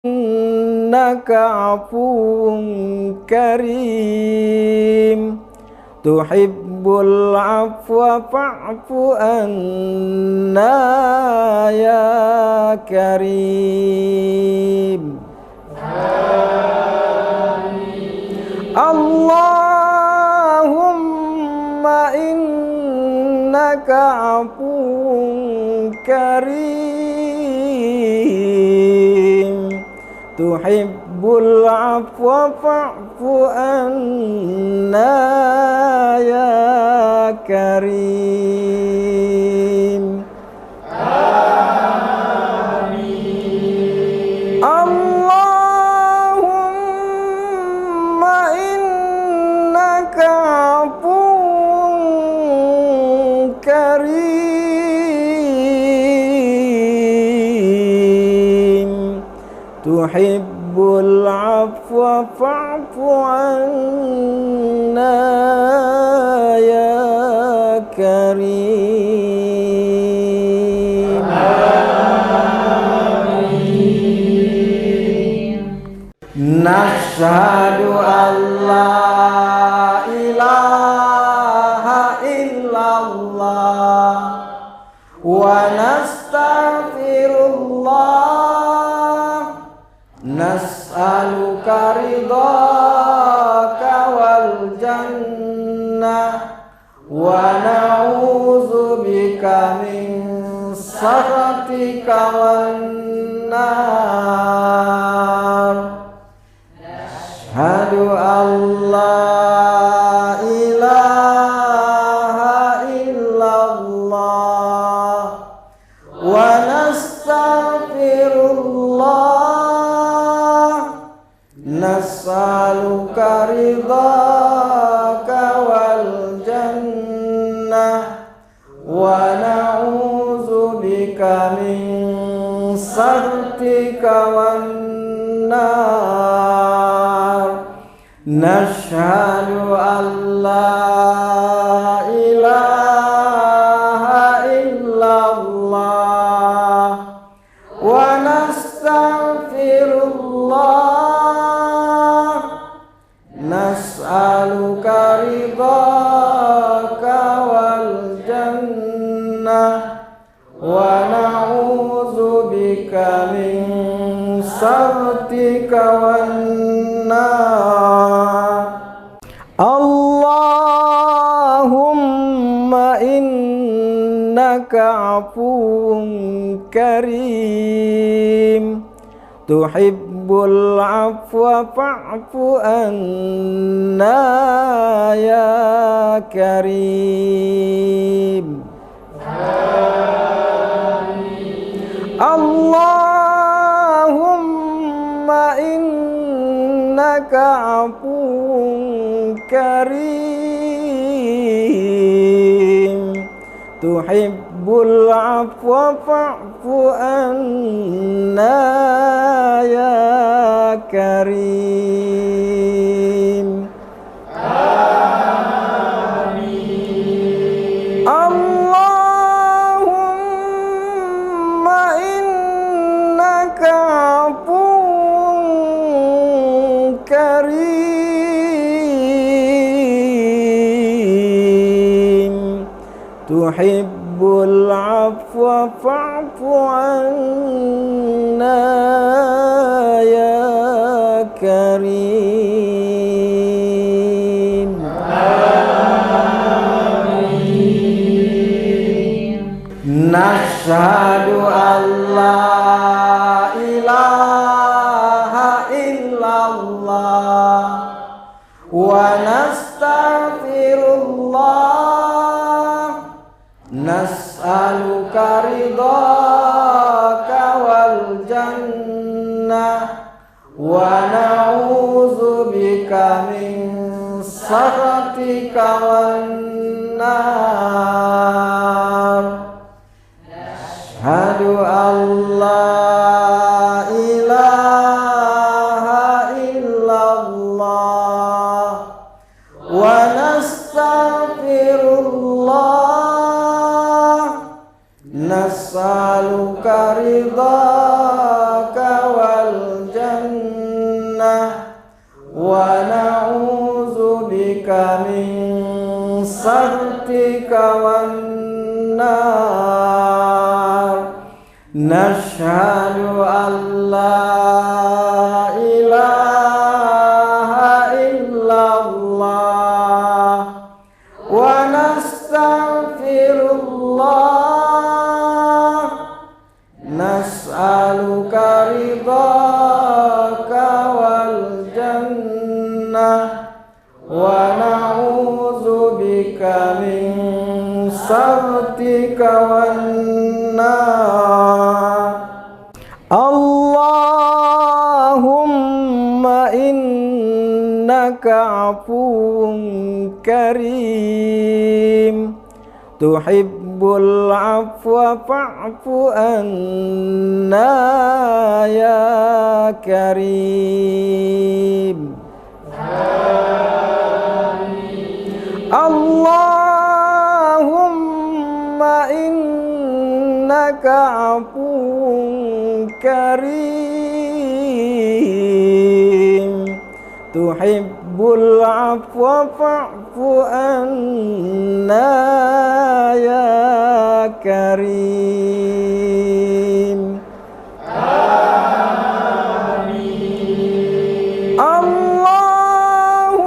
innaka afuwun karim tuhibbul afwa fa'fu anna ya karim. Allahumma innaka afuwun karim tuhibbul afwa fa'fu anna ya karim. Amin. Allahumma innaka afuwun karim tuhibbul afwa fa'fu anna ya karim. Amin. Nashhadu an la ilaha illallah wa nastaghfirullah nas'aluka ridhaka wal jannah wa na'udzubika min sakhatika wan nar. Nashhadu an la ilaha illallah wa nastaghfirullah nas'aluka ridhaka wal jannah wa na'udzubika min sakhatika wan nar. Nashhadu an la ilaha illallah wa nastaghfirullah nas'aluka ridhaka wal jannah wa na'udzubika min sakhatika wan nar. Allahumma innaka afuwun karim tuhibbul afwa fa'fu anna ya karim. Amin. Allahumma innaka afuwun karim tuhibbul afwa fa'fu anna ya karim. Amin. Allahumma innaka afuwun karim tuhibbul afwa fa'fu anna ya karim. Amin. Nashhadu an la ilaha illallah wa nastaghfirullah nas'aluka ridhaka wal jannah wa na'udzubika min sakhatika wan nar. Nashhadu an la ilaha illallah wa nastaghfirullah nas'aluka ridhaka wal wa na'udzu bika min sakhatika wan nar. Nashhadu an la ilaha illallah wa nastaghfirullah. Nas'aluka ridhaka wal jannah wa na'udzu bika min sakhatika wan nar. Allahumma innaka afuwun karim tuhibbul afwa fa'fu anna ya karim. Allahumma innaka afuwun karim tuhibbul afwa fa'fu anna ya karim. Amin. Allahumma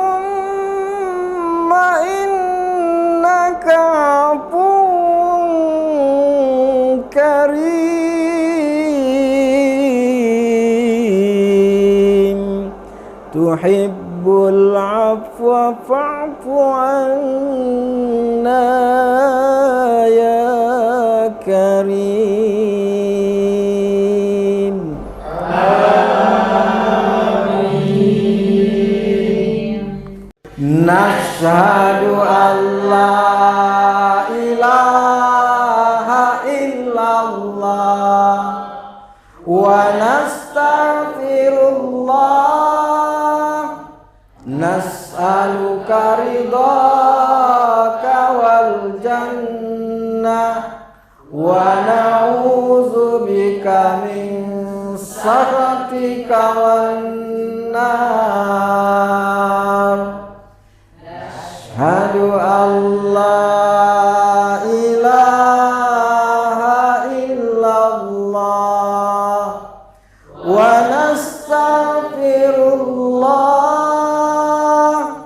innaka afuwun karim tuhibbul afwa fa'fu anna ya karim. Amin. Nashhadu an la ilaha illallah wa nastaghfirullah. Nas'aluka ridhaka wal jannah wa na'udzu bika min sakhatika wan nar. Asyhadu an la ilaha illallah wa nastaghfirullah.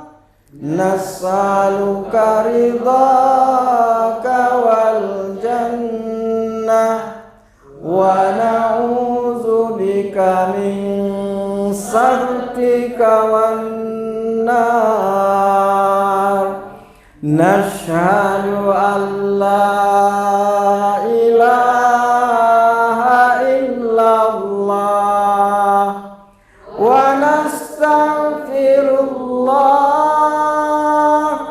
Nas'aluka ridhaka wal jannah wa na'udzu bika min sakhatika wan nar. Nashhadu an la ilaha illallah wa nastaghfirullah.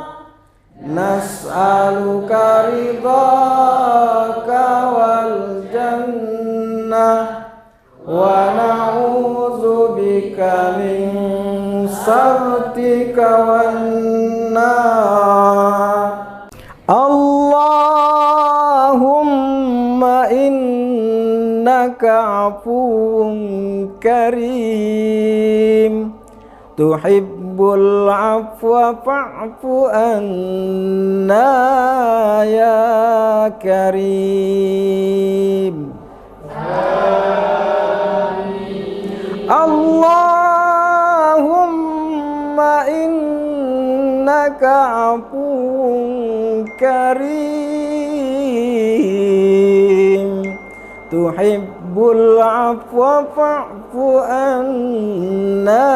Nas'aluka ridhaka wal jannah wa na'udzu bika min sakhatika wan nar. Allahumma innaka afuwun karim tuhibbul afwa fa'fu anna ya karim. Amin. Allahumma innaka afuwun karim tuhibbul afwa fa'fu anna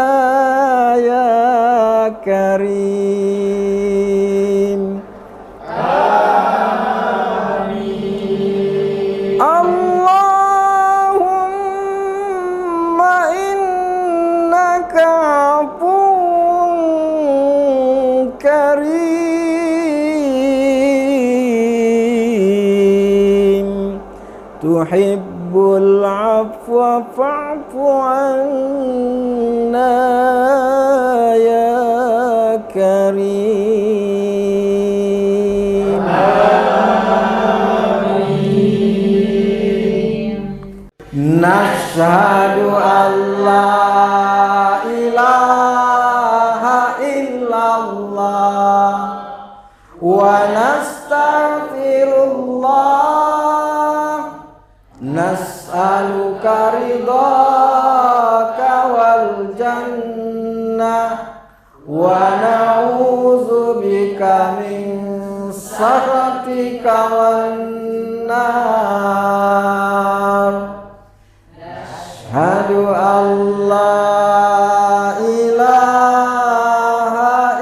ya karim. Amin. Allahumma innaka afuwun karim tuhibbul afwa fa'fu anna ya karim. Amin. Nashhadu an la ilaha nastaghfirullah nas'aluka ridhaka wal jannah wa na'udzubika min sakhatika wan nar. Asyhadu an la ilaha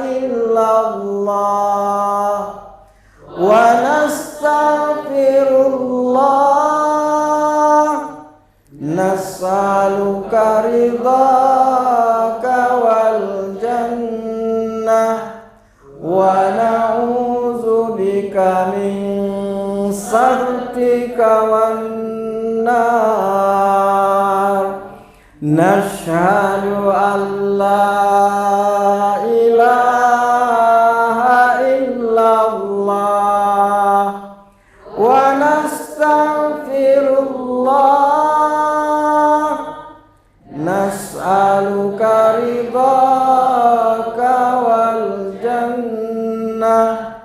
illallah wa nastaghfirullah nas'aluka ridhaka wal jannah wa na'udzubika min sakhatika wan nar. Nashhadu an la ilaha illallah wa nastaghfirullah nas'aluka ridhaka wal jannah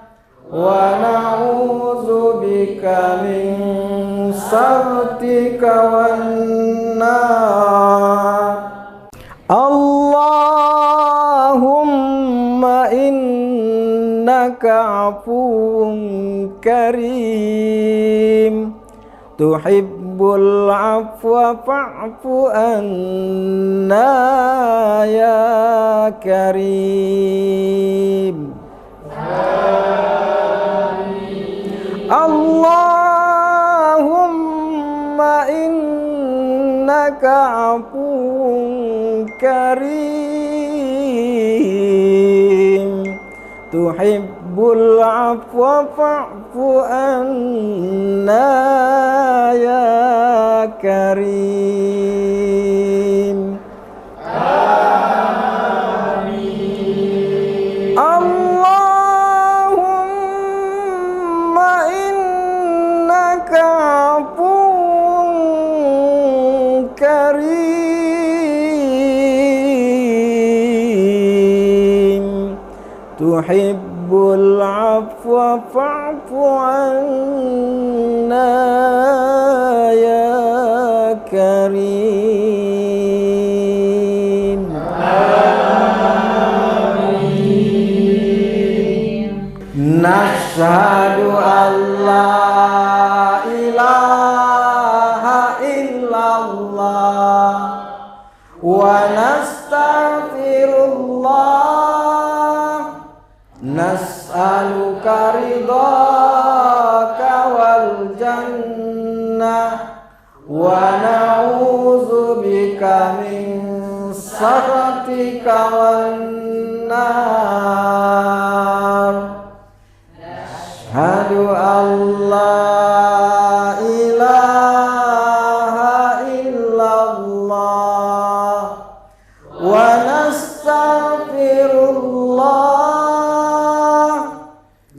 wa na'udzubika min sakhatika wan nar. Allahumma innaka afuwun karim tuhibbul afwa fa'fu anna ya karim. Allahumma innaka afuwun karim tuhibbul afwa fa'fu anna ya karim. Amin. Allahumma innaka afuwun karim tuhibbul afwa fa'fu anna ya karim. Amin. Nashhadu an la ilaha illallah wa nastaghfirullah nas'aluka ridhaka wal jannah wa na'udzubika min sakhatika wan nar. Asyhadu an la ilaha illallah wa nastaghfirullah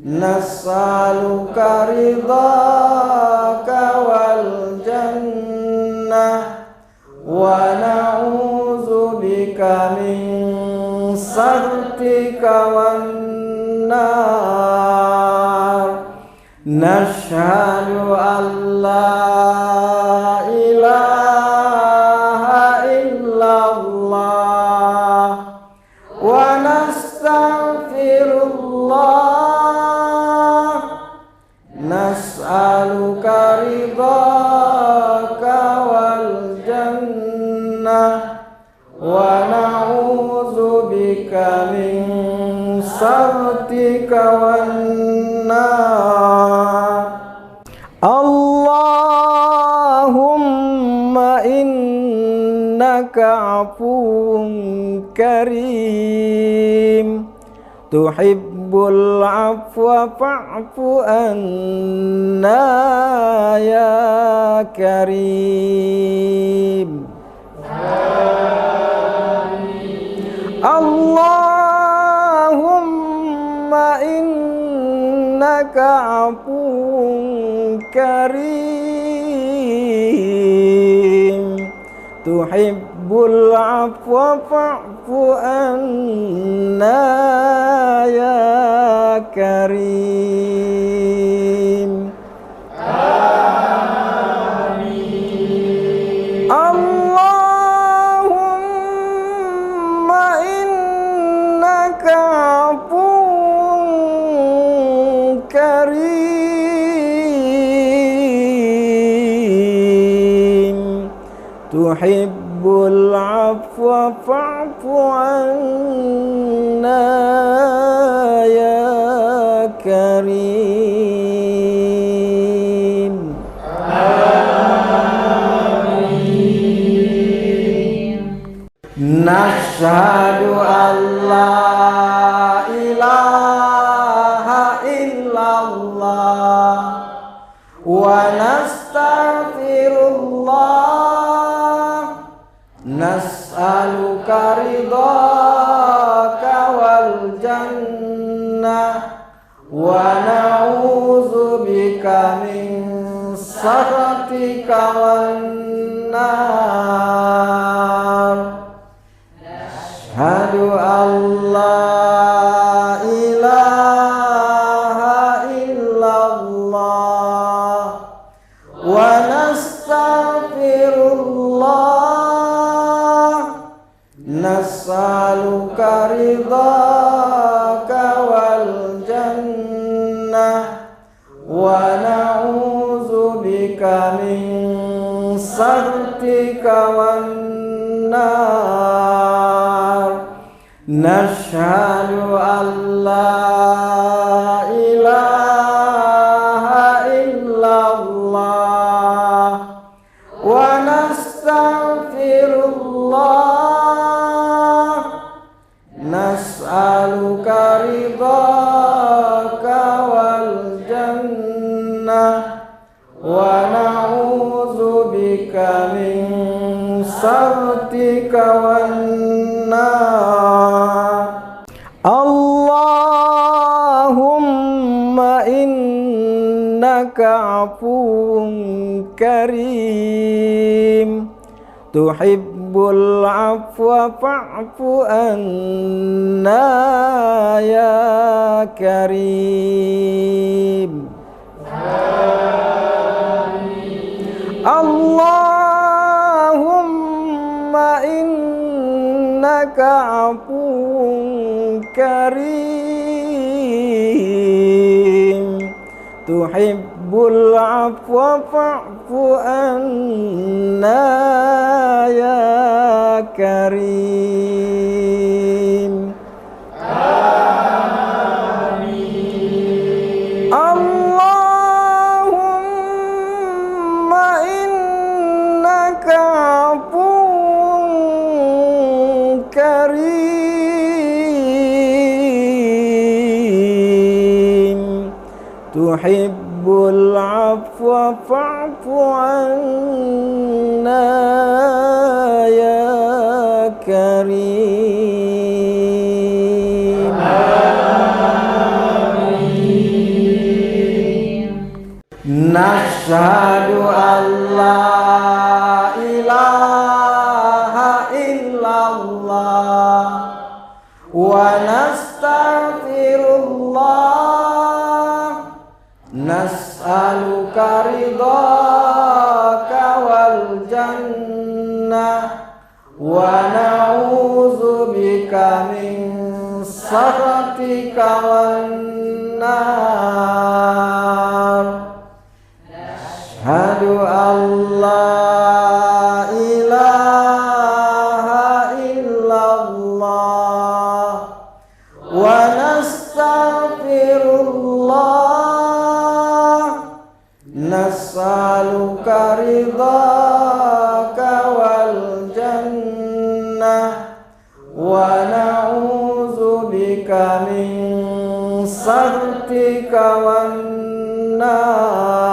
nas'aluka ridhaka wal jannah wa na'udzubika min sakhatika wan nar. Nashhadu an la ilaha illallah wa nastaghfirullah nas'aluka ridhaka wal jannah wa na'udzubika min sakhatika wan nar. Allahumma innaka afuwun karim tuhibbul afwa fa'fu anna ya karim. Amin. Allahumma innaka afuwun karim tuhibbul afwa fa'fu anna ya karim. tuhibbul afwa fa'fu anna ya karim. Nashhadu an la ilaha illallah wa nastaghfirullah, nas'aluka ridhaka wal jannah wa na'udzubika min sakhatika wan nar. Asyhadu an la ilaha illallah wa nastaghfirullah, nas'aluka ridhaka wal jannah wa na'udzubika min sakhatika wan nar. Nashhadu an la ilaha illallah wa nastaghfirullah, nas'aluka ridhaka wal jannah wa na'udzubika min sakhatika wan nar. Allahumma innaka afuwun karim, tuhibbul afwa fa'fu anna ya karim. Allahumma innaka afuwun karim, tuhibbul afwa fa'fu anna ya karim. Amin. Allahumma innaka afuwun karim, tuhibbul afwa fa'fu anna ya karim. Amin. Nashhadu an la ilaha illallah wa nastaghfirullah, nas'aluka ridhaka wal jannah wa na'udzubika min sakhatika wan nar. Asyhadu an la ilaha illallah wa nastaghfirullah, nas'aluka ridhaka wal jannah wa na'udzubika min sakhatika wan nar.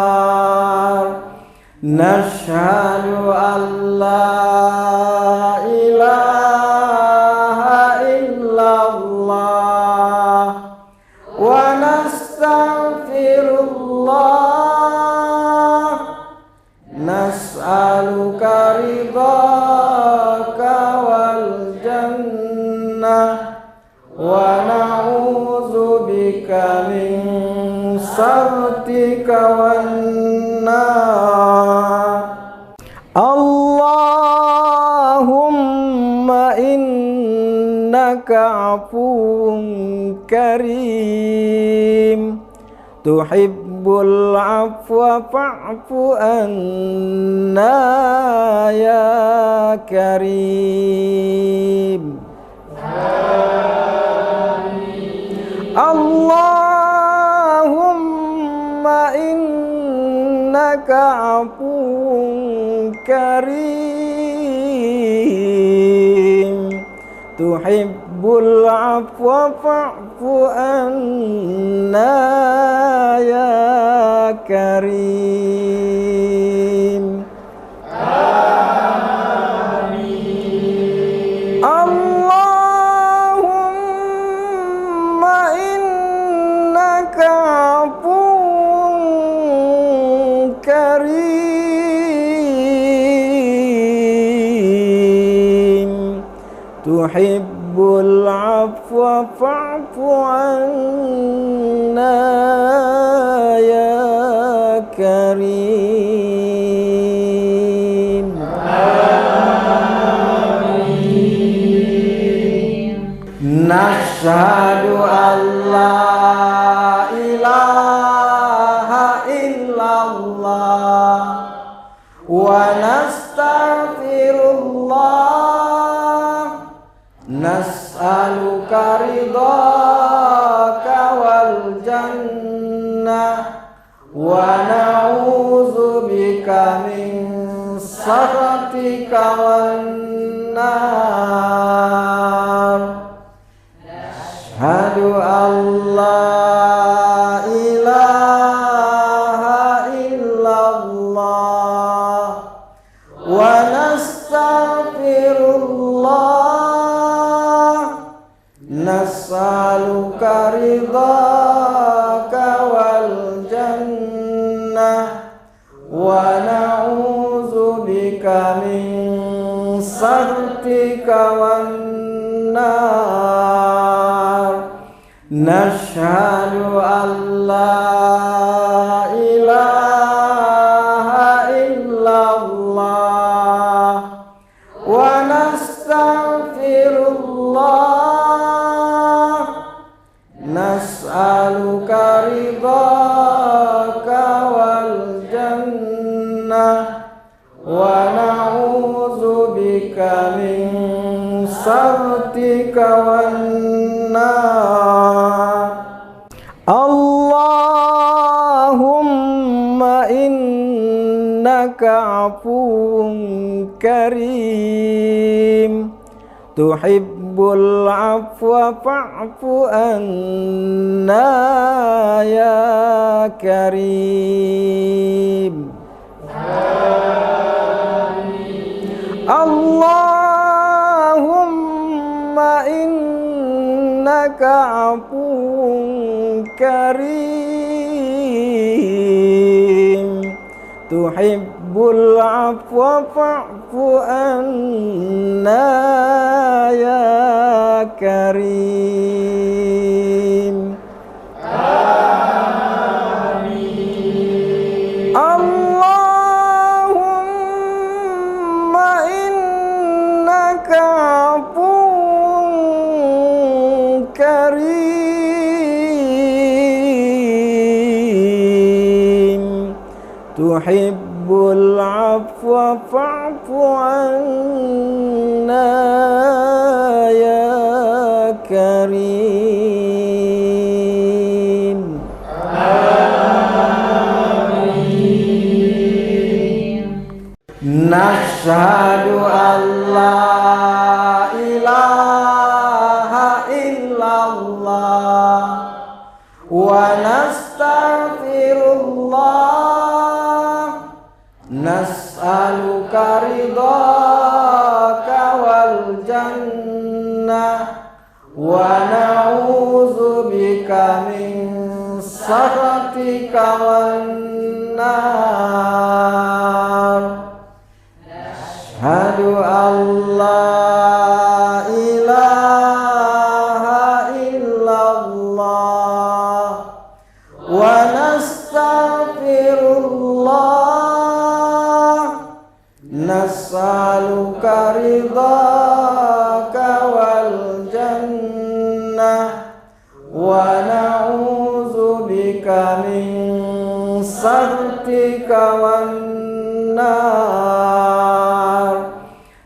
Nashhadu an la ilaha illallah wa nastaghfirullah, nas'aluka ridhaka wal jannah wa na'udzubika min sakhatika wan nar. Allahumma innaka afuwun karim, tuhibbul tuhibbul afwa fa'fu anna ya karim. Allahumma innaka afuwun karim tuhibbul afwa fa'fu anna ya karim. Amin. Allahumma innaka afuwun karim tuhibbul afwa fa'fu anna ya karim. Amin. Nashhadu an la ilaha illallah wa nastaghfirullah nas'aluka ridhaka wal jannah wa na'udzubika min sakhatika wan nar. Asyhadu an la ilaha illallah wa nastaghfirullah nas'aluka ridhaka wal jannah wa na'udzubika min sakhatika wan nar. Nashhadu an la ilaha illallah wa nastaghfirullah nas'aluka ridhaka wal jannah wa na'udzubika min sakhatika wan nar. Allahumma innaka afuwun karim tuhibbul afwa fa'fu anna ya karim. Amin. Allahumma innaka afuwun karim tuhibbul afwa fa'fu anna ya karim. Amin. Allahumma innaka afuwun karim tuhibbul afwa fa'fu anna ya karim. Amin. Nashhadu an la ilaha illallah wa nastaghfirullah nas'aluka ridhaka wal jannah wa na'udzubika min sakhatika wan nar. Asyhadu an la ilaha illallah wa nastaghfirullah nas'aluka ridhaka wal jannah wa na'udzubika min saktika wan nar.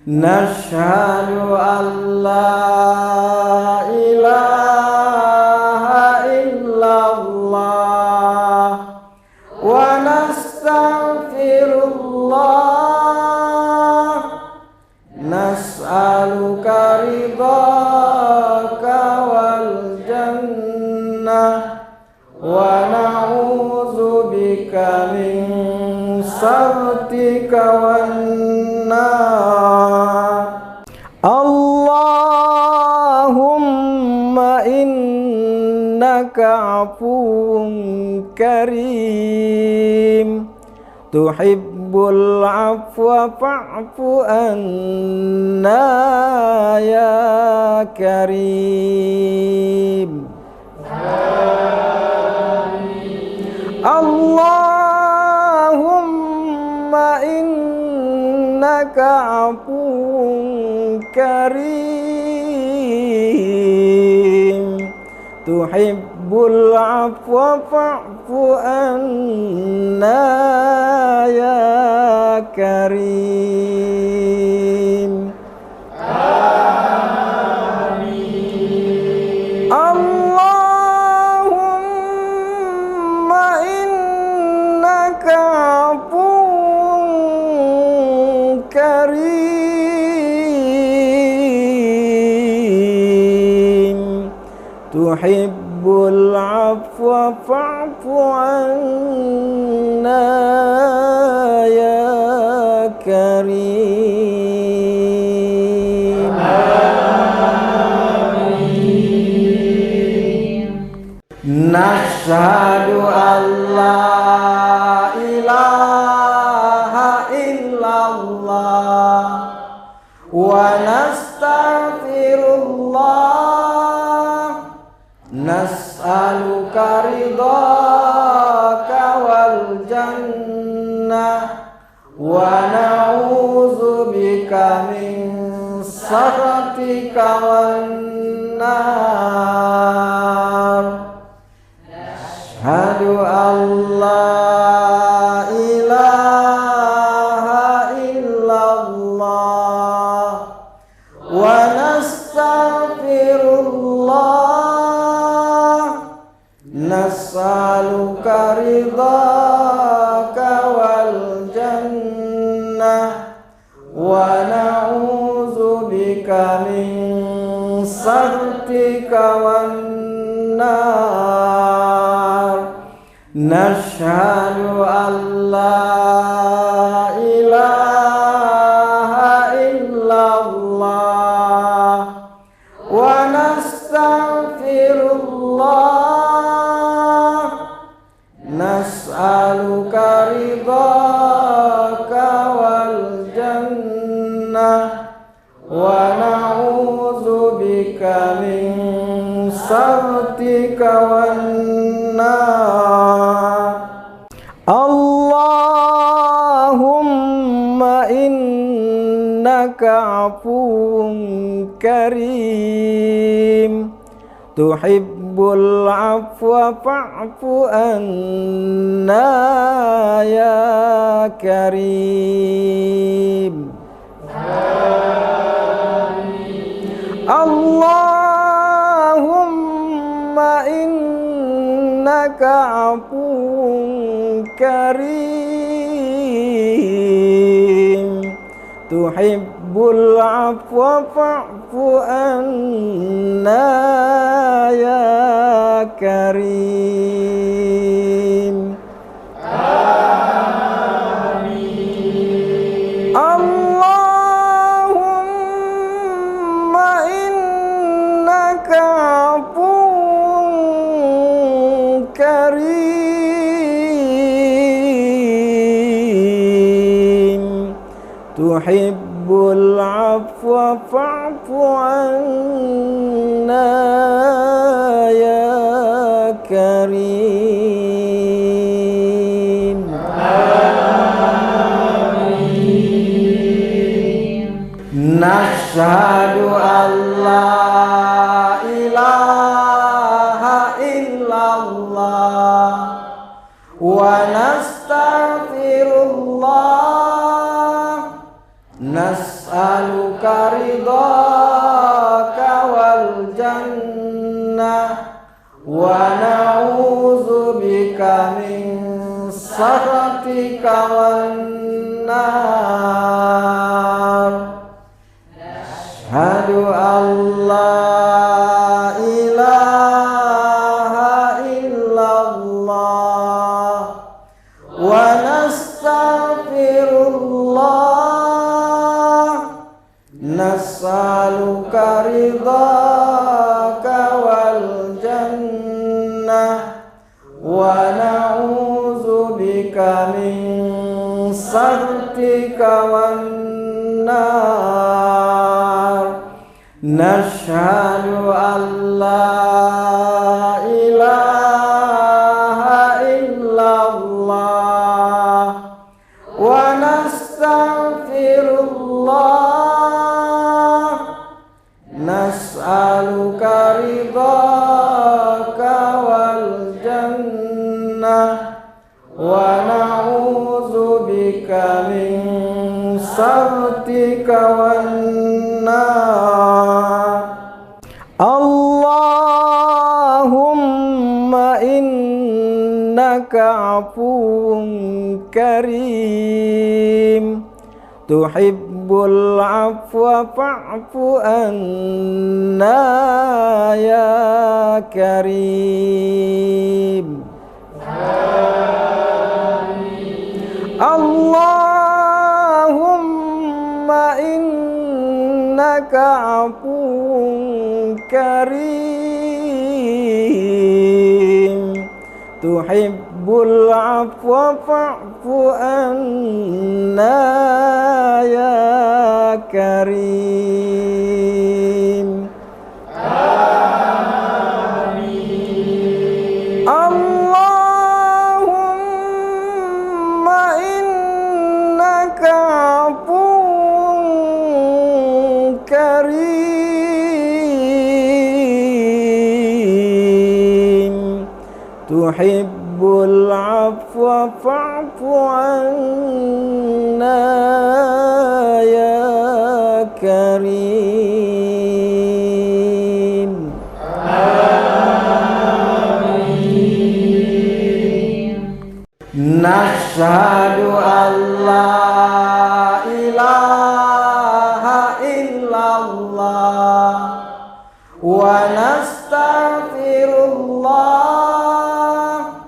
Nashhadu an la ilaha illallah wa nastaghfirullah. Nas'aluka ridhaka wal jannah wa na'udzubika min saktika wan nar. Allahumma innaka afuwun karim tuhibbul afwa fa'fu anna ya karim. Allahumma innaka afuwun karim tuhibbul afwa fa'fu anna ya karim. Amin. Allahumma innaka afuwun karim tuhibbul afwa fa'fu anna ya karim. Amin. Nashhadu an la ilaha illallah wa nastaghfirullah. Nas'aluka ridhaka wal jannah wa na'udzubika min sakhatika wan nar. Asyhadu an la ilaha illallah wa nastaghfirullah. Nas'aluka ridhaka wal jannah wa na'udzubika min sakhatika wan nar. Nashhadu an la ilaha illallah wa nastaghfirullah. Nas'aluka ridhaka wal jannah wa na'udzubika min sakhatika wan nar. Allahumma innaka afuwun karim tuhibbul afwa fa'fu anna ya karim. Amin. Allahumma innaka afuwun karim tuhibbul afwa fa'fu anna ya karim. Amin. Allahumma innaka afuwun karim tuhibbul afwa fa'fu anna ya karim. Amin. Nashhadu an la ilaha illallah wa nas'aluka ridhaka wal jannah wa na'udzubika min sakhatika wan nar. Asyhadu an la ilaha illallah wa nastaghfirullah nas'aluka ridhaka wal jannah wa na'udzubika min sakhatika wan nar. Nashhadu an la ilaha illallah wa nastaghfirullah nas'aluka ridhaka wal jannah wa na'udzubika min sakhatika wan nar. Allahumma innaka afuwun karim tuhibbul afwa fa'fu anna ya karim. Allahumma innaka afuwun karim tuhibbul afwa fa'fu anna ya karim. Amin. Allahumma innaka afuwun karim tuhibbul afwa fa'fu anna ya karim. Amin. Nashhadu an la ilaha illallah wa nastaghfirullah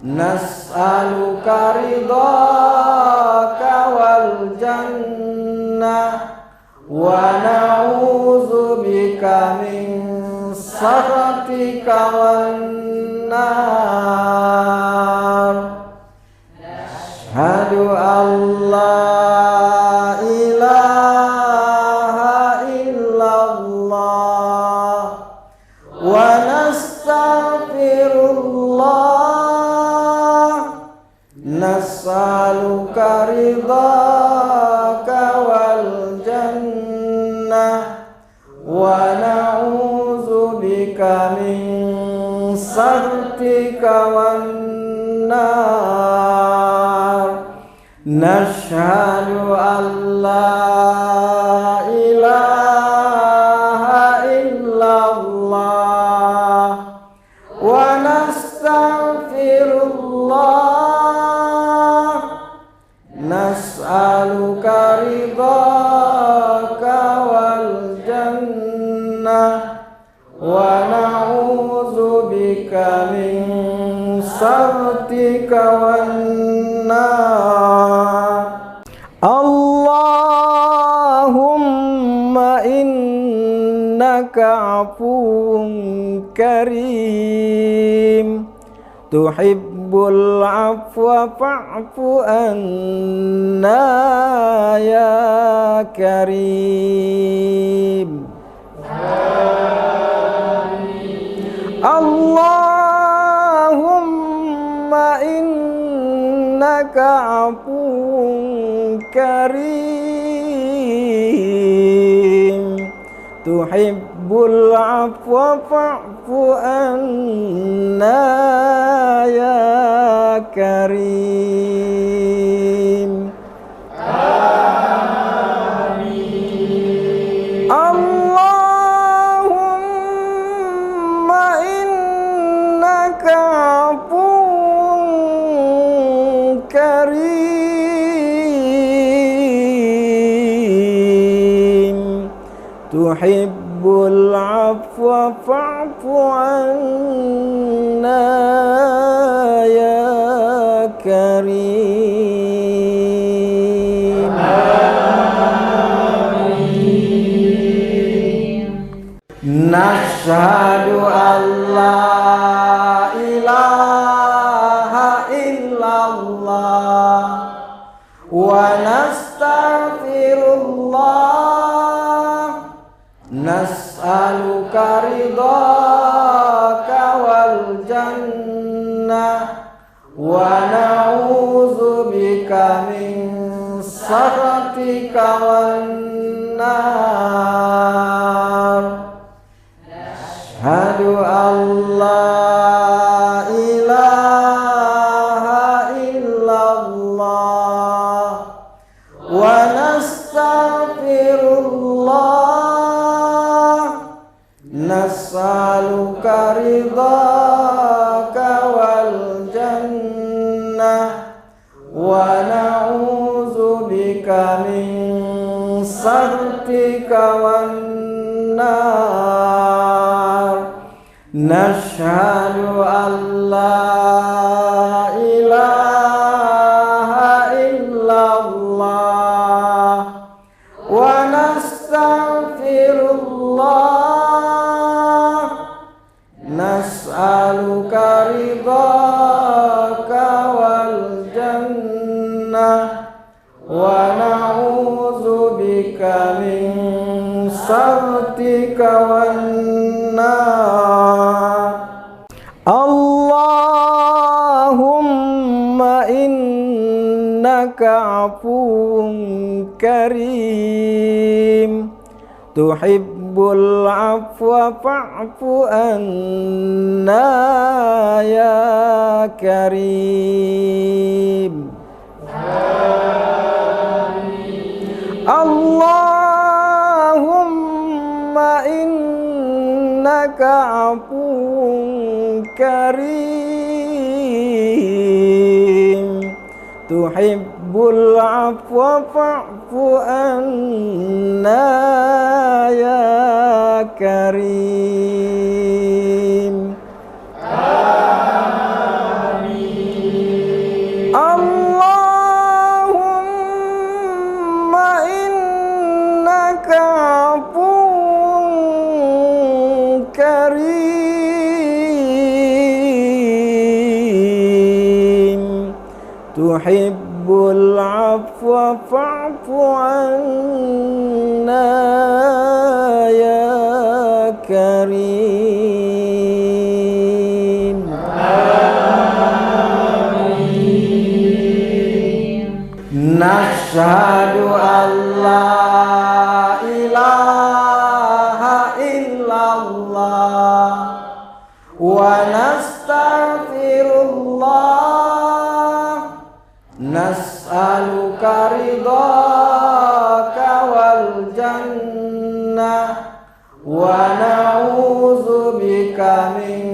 nas'aluka ridhaka wal jannah wa na'udzubika min sakhatika wan nar. Asyhadu an la ilaha illallah wa nastaghfirullah nas'aluka ridhaka wal jannah wa na'udzubika min sakhatika wan nar. Nashhadu an la ilaha illallah wa nastaghfirullah nas'aluka ridhaka wal jannah wa na'udzubika min sakhatika wan nar. Allahumma innaka afuwun karim tuhibbul afwa fa'fu anna ya karim. Amin. Allahumma innaka afuwun karim tuhibbul afwa fa'fu anna ya karim. Amin. tuhibbul afwa fa'fu anna ya karim. Nashhadu an la ilaha illallah wa nastaghfirullah, nas'aluka ridhaka wal jannah wa na'udzubika min sakhatika wan nar. Asyhadu an la ilaha illallah wa nastaghfirullah, nas'aluka ridhaka wal jannah wa na'udzubika min sakhatika wan nar. Nashhadu an la ilaha illallah wa nastaghfirullah, nas'aluka ridhaka wal jannah wa na'udzubika min sakhatika wan nar. Allahumma innaka afuwun karim, tuhibbul afwa fa'fu anna ya karim. Allahumma innaka afuwun karim, tuhibbul afwa fa'fu anna ya karim. Amin. Allahumma innaka afuwun karim, tuhibbul afwa fa'fu anna ya karim. Amin. Nashhadu an la ilaha illallah wa nastaghfirullah, nas'aluka ridhaka wal jannah wa na'udzubika min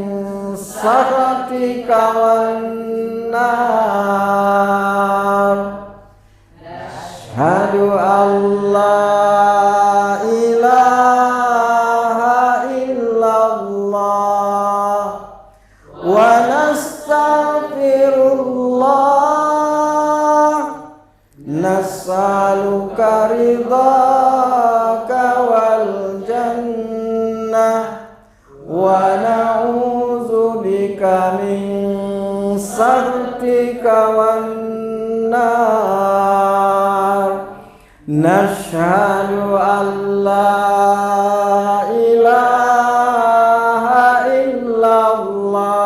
sakhatika wan nar. Asyhadu an la ilaha illallah wa nastaghfirullah, nas'aluka ridhaka wal jannah wa na'udzubika min sakhatika wan nar. Nashhadu an la ilaha illallah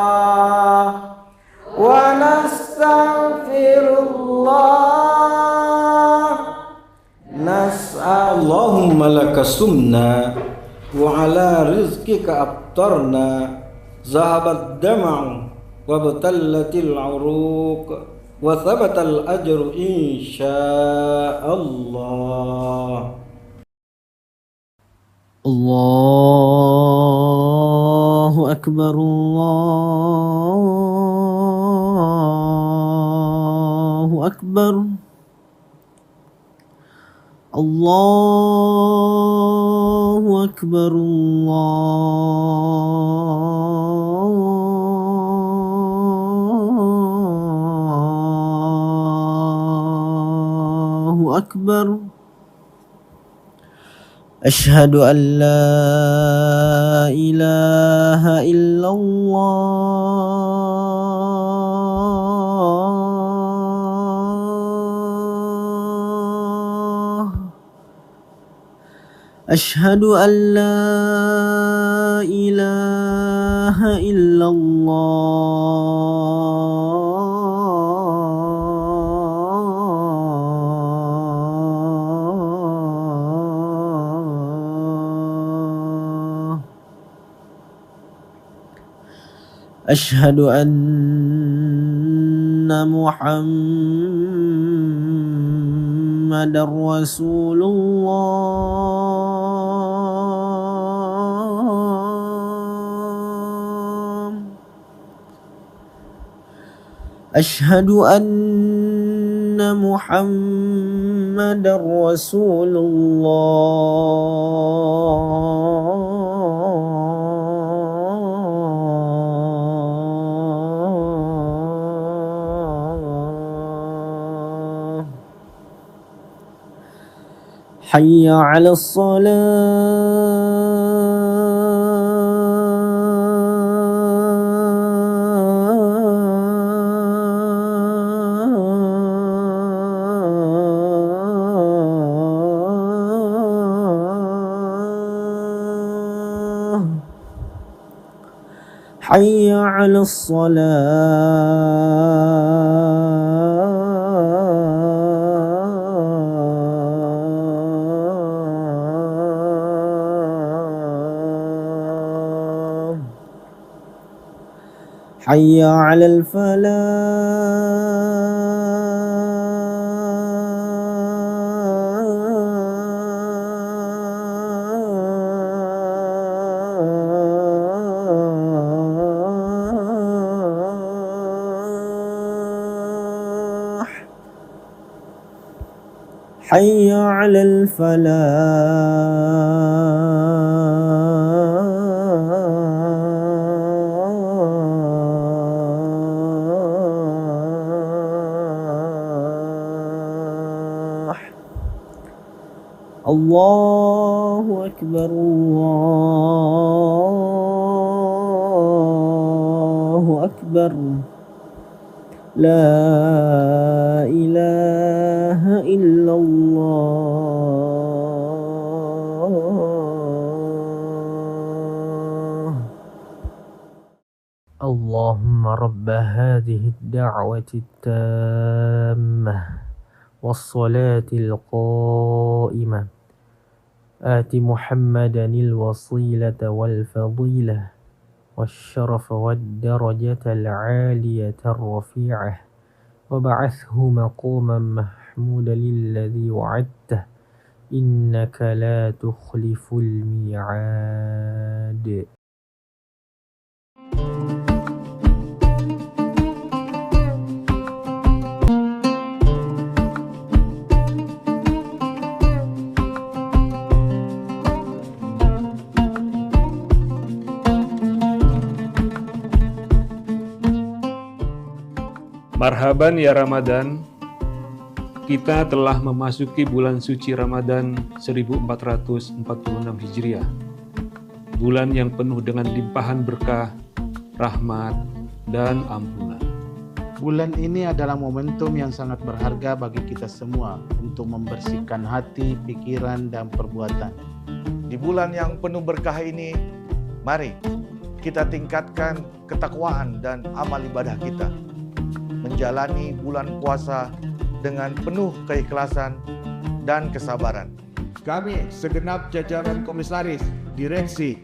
wa nastaghfirullah, Allahumma laka sumna wa ala rizqika aftarna, zahabat dama'u wa batallatil uruq wa thabatal ajru insyaallah. Allahu akbar, Allahu akbar, Allahu أكبر الله أكبر أشهد أن لا إله إلا الله أشهد أن لا إله إلا الله أشهد أن محمد رسول الله أشهد أن محمد رسول الله حي على الصلاة حي على الصلاة حي على الفلاح حي على الفلاح الله أكبر الله أكبر لا إله إلا الله اللهم رب هذه الدعوة التامة والصلاة القائمة آت محمدا الوسيلة والفضيلة والشرف والدرجة العالية الرفيعة وبعثه مقاما محمودا الذي وعدته إنك لا تخلف الميعاد. Marhaban ya Ramadan, kita telah memasuki bulan suci Ramadan 1446 Hijriah. Bulan yang penuh dengan limpahan berkah, rahmat, dan ampunan. Bulan ini adalah momentum yang sangat berharga bagi kita semua untuk membersihkan hati, pikiran, dan perbuatan. Di bulan yang penuh berkah ini, mari kita tingkatkan ketakwaan dan amal ibadah kita. Menjalani bulan puasa dengan penuh keikhlasan dan kesabaran. Kami segenap jajaran komisaris, direksi,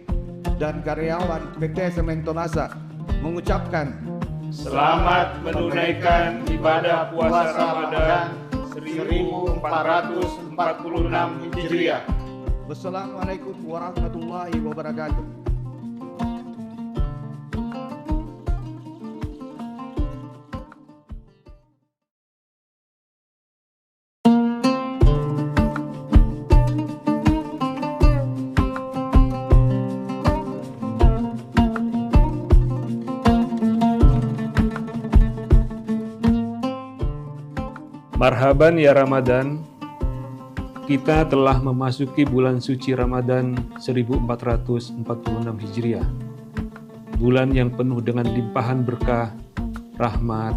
dan karyawan PT Semen Tonasa mengucapkan Selamat menunaikan ibadah puasa Ramadan 1446 Hijriah. Wassalamualaikum warahmatullahi wabarakatuh. Marhaban ya Ramadan, kita telah memasuki bulan suci Ramadan 1446 Hijriah. Bulan yang penuh dengan limpahan berkah, rahmat,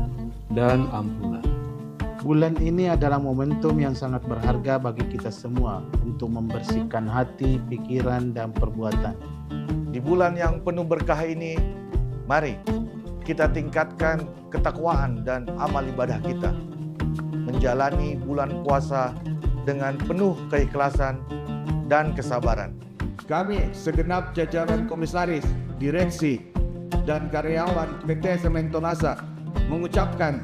dan ampunan. Bulan ini adalah momentum yang sangat berharga bagi kita semua untuk membersihkan hati, pikiran, dan perbuatan. Di bulan yang penuh berkah ini, mari kita tingkatkan ketakwaan dan amal ibadah kita. Menjalani bulan puasa dengan penuh keikhlasan dan kesabaran. Kami segenap jajaran komisaris, direksi, dan karyawan PT Semento Nasa mengucapkan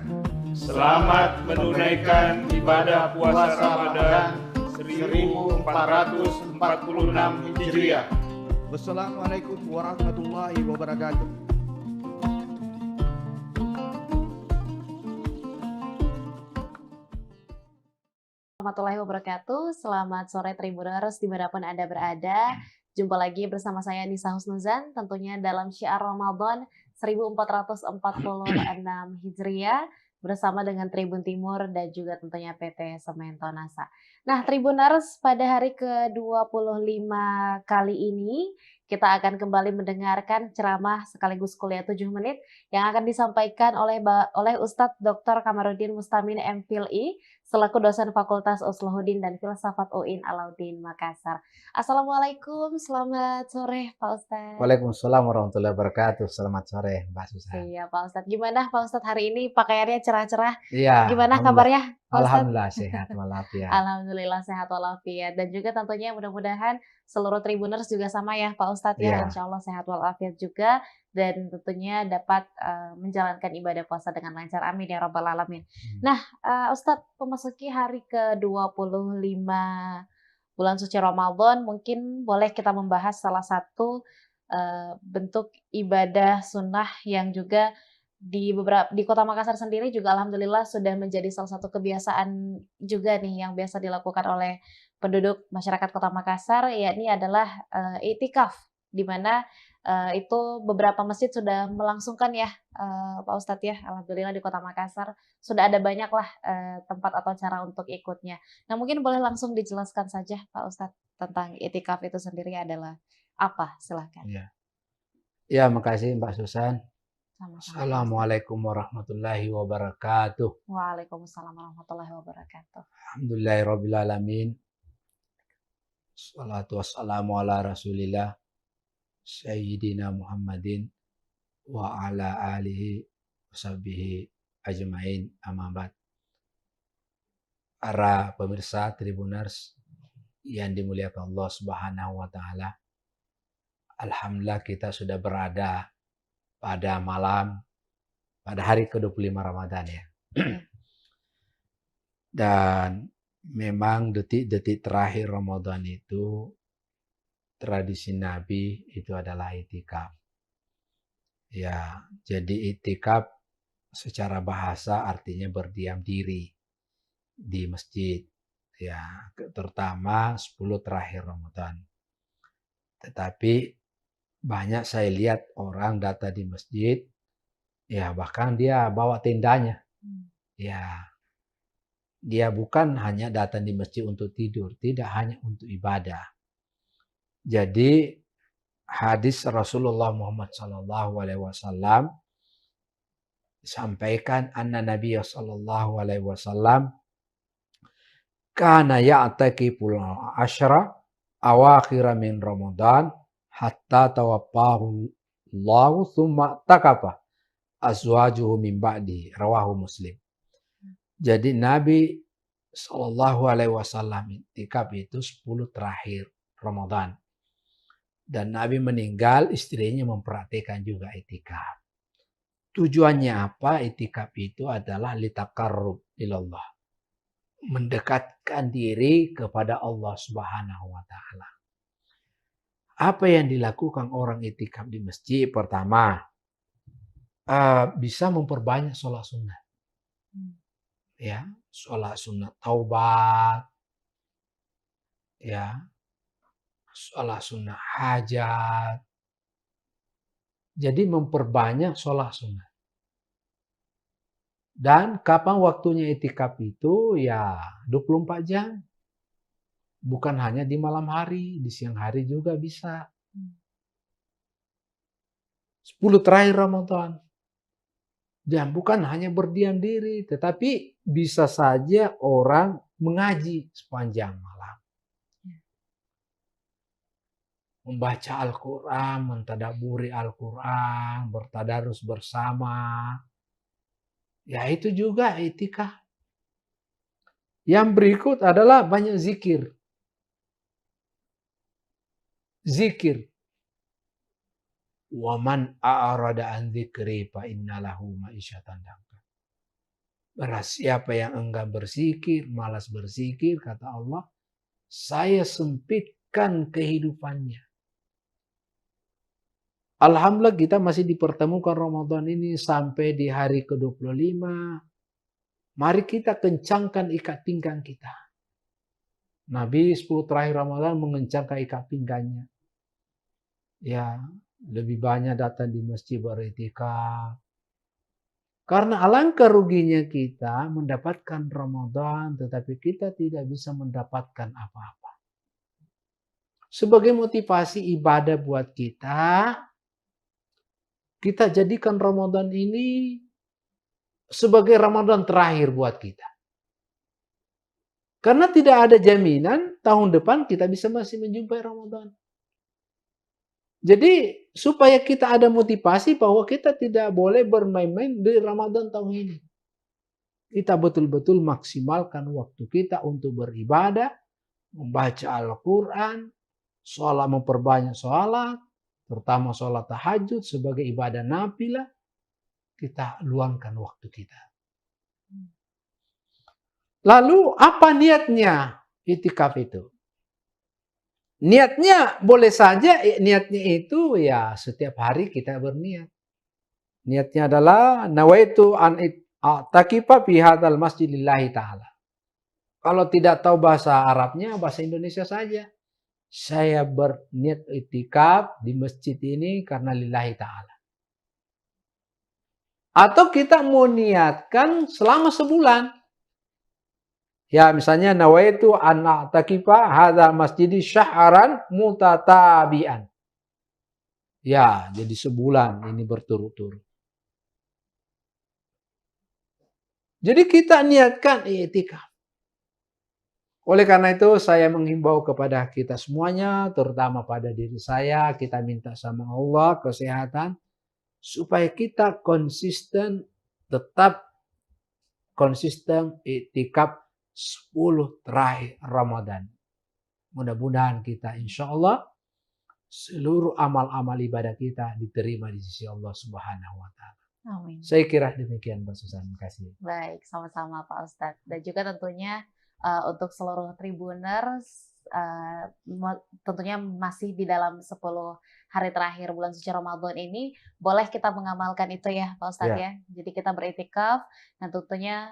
Selamat menunaikan ibadah puasa Ramadan 1446 Hijriah. Wassalamualaikum warahmatullahi wabarakatuh. Warahmatullahi wabarakatuh. Selamat sore Tribuners dimanapun Anda berada. Jumpa lagi bersama saya Nisa Husnuzan, tentunya dalam syiar Ramadan 1446 Hijriah bersama dengan Tribun Timur dan juga tentunya PT Semento Nasa. Nah, Tribuners, pada hari ke-25 kali ini kita akan kembali mendengarkan ceramah sekaligus kuliah 7 menit yang akan disampaikan oleh Ustadz Dr. Kamarudin Mustamin MPhilI selaku dosen Fakultas Usluhuddin dan Filsafat UIN Alauddin Makassar. Assalamualaikum, selamat sore Pak Ustadz. Waalaikumsalam warahmatullahi wabarakatuh. Selamat sore Mbak Susan. Iya Pak Ustadz, gimana Pak Ustadz hari ini pakaiannya cerah-cerah? Iya. Gimana kabarnya Pak Ustadz? Alhamdulillah sehat walafiat. Alhamdulillah sehat walafiat. Dan juga tentunya mudah-mudahan seluruh Tribuners juga sama ya Pak Ustadz ya. Iya. Insya Allah sehat walafiat juga. Dan tentunya dapat menjalankan ibadah puasa dengan lancar. Amin ya Rabbal Alamin. Nah Ustadz, memasuki hari ke-25 bulan suci Ramadan, mungkin boleh kita membahas salah satu bentuk ibadah sunnah yang juga di Kota Makassar sendiri juga alhamdulillah sudah menjadi salah satu kebiasaan juga nih yang biasa dilakukan oleh penduduk masyarakat Kota Makassar, yakni adalah i'tikaf, di mana itu beberapa masjid sudah melangsungkan ya Pak Ustadz ya, alhamdulillah di Kota Makassar sudah ada banyak lah tempat atau cara untuk ikutnya. Nah mungkin boleh langsung dijelaskan saja Pak Ustadz tentang i'tikaf itu sendiri adalah apa, silahkan. Ya, makasih Mbak Susan. Sama-sama. Assalamualaikum warahmatullahi wabarakatuh. Waalaikumsalam warahmatullahi wabarakatuh. Alhamdulillahirabbil alamin. Shalatu wassalamu ala Rasulillah Sayyidina Muhammadin wa ala alihi washabihi ajmain, amma ba'd. Para pemirsa Tribuners yang dimuliakan Allah Subhanahu wa taala. Alhamdulillah kita sudah berada pada hari ke-25 Ramadan ya. Dan memang detik-detik terakhir Ramadan itu tradisi Nabi itu adalah i'tikaf. Ya, jadi i'tikaf secara bahasa artinya berdiam diri di masjid. Ya, terutama 10 terakhir Ramadan. Tetapi banyak saya lihat orang datang di masjid, ya bahkan dia bawa tendanya. Ya, dia bukan hanya datang di masjid untuk tidur, tidak hanya untuk ibadah. Jadi hadis Rasulullah Muhammad SAW sampaikan anna Nabi sallallahu alaihi wasallam kana ya'takiful ashra awakhir min Ramadan hatta tawaffahu Allah thumma takafa azwajuhu min ba'di, rawahu Muslim. Jadi Nabi sallallahu alaihi wasallam i'tikaf itu 10 terakhir Ramadan. Dan Nabi meninggal, istrinya memperhatikan juga i'tikaf. Tujuannya apa? I'tikaf itu adalah litaqarrub ilallah. Mendekatkan diri kepada Allah Subhanahu wa taala. Apa yang dilakukan orang i'tikaf di masjid? Pertama, bisa memperbanyak sholat sunnah. Ya, sholat sunnah taubat. Ya, sholat sunnah hajat. Jadi memperbanyak sholat sunnah. Dan kapan waktunya itikaf itu? Ya 24 jam. Bukan hanya di malam hari, di siang hari juga bisa. 10 terakhir Ramadan. Dan bukan hanya berdiam diri, tetapi bisa saja orang mengaji sepanjang malam. Membaca Al-Quran, mentadaburi Al-Quran, bertadarus bersama. Ya itu juga itikaf. Yang berikut adalah banyak zikir. Zikir. Waman a'rada an dzikri fa innalahu ma'isyatan dangka. Barang siapa yang enggan berzikir, malas berzikir, kata Allah, saya sempitkan kehidupannya. Alhamdulillah kita masih dipertemukan Ramadan ini sampai di hari ke-25. Mari kita kencangkan ikat pinggang kita. Nabi 10 terakhir Ramadan mengencangkan ikat pinggangnya. Ya, lebih banyak datang di masjid beriktikaf. Karena alangkah ruginya kita mendapatkan Ramadan tetapi kita tidak bisa mendapatkan apa-apa. Sebagai motivasi ibadah buat kita, kita jadikan Ramadan ini sebagai Ramadan terakhir buat kita. Karena tidak ada jaminan tahun depan kita bisa masih menjumpai Ramadan. Jadi supaya kita ada motivasi bahwa kita tidak boleh bermain-main di Ramadan tahun ini. Kita betul-betul maksimalkan waktu kita untuk beribadah, membaca Al-Quran, sholat, memperbanyak sholat, terutama sholat tahajud sebagai ibadah nafilah, kita luangkan waktu kita. Lalu apa niatnya itikaf itu? Niatnya boleh saja, niatnya itu ya setiap hari kita berniat. Niatnya adalah nawaitu an i'takifa fi hadzal masjid lillahi ta'ala. Kalau tidak tahu bahasa Arabnya, bahasa Indonesia saja. Saya berniat i'tikaf di masjid ini karena lillahi ta'ala. Atau kita mau niatkan selama sebulan. Ya misalnya nawaitu an a'takifa hadza masjidi syahran mutatabi'an. Ya, jadi sebulan ini berturut-turut. Jadi kita niatkan i'tikaf. Oleh karena itu saya menghimbau kepada kita semuanya, terutama pada diri saya, kita minta sama Allah kesehatan supaya kita konsisten, tetap konsisten i'tikaf 10 terakhir Ramadan. Mudah-mudahan kita insya Allah seluruh amal-amal ibadah kita diterima di sisi Allah Subhanahu wa Ta'ala. Amin. Saya kira demikian Mbak Susan. Terima kasih. Baik, sama-sama Pak Ustadz. Dan juga tentunya untuk seluruh Tribuners, tentunya masih di dalam 10 hari terakhir bulan suci Ramadan ini, boleh kita mengamalkan itu ya Pak Ustadz ya. Jadi kita beritikaf dan tentunya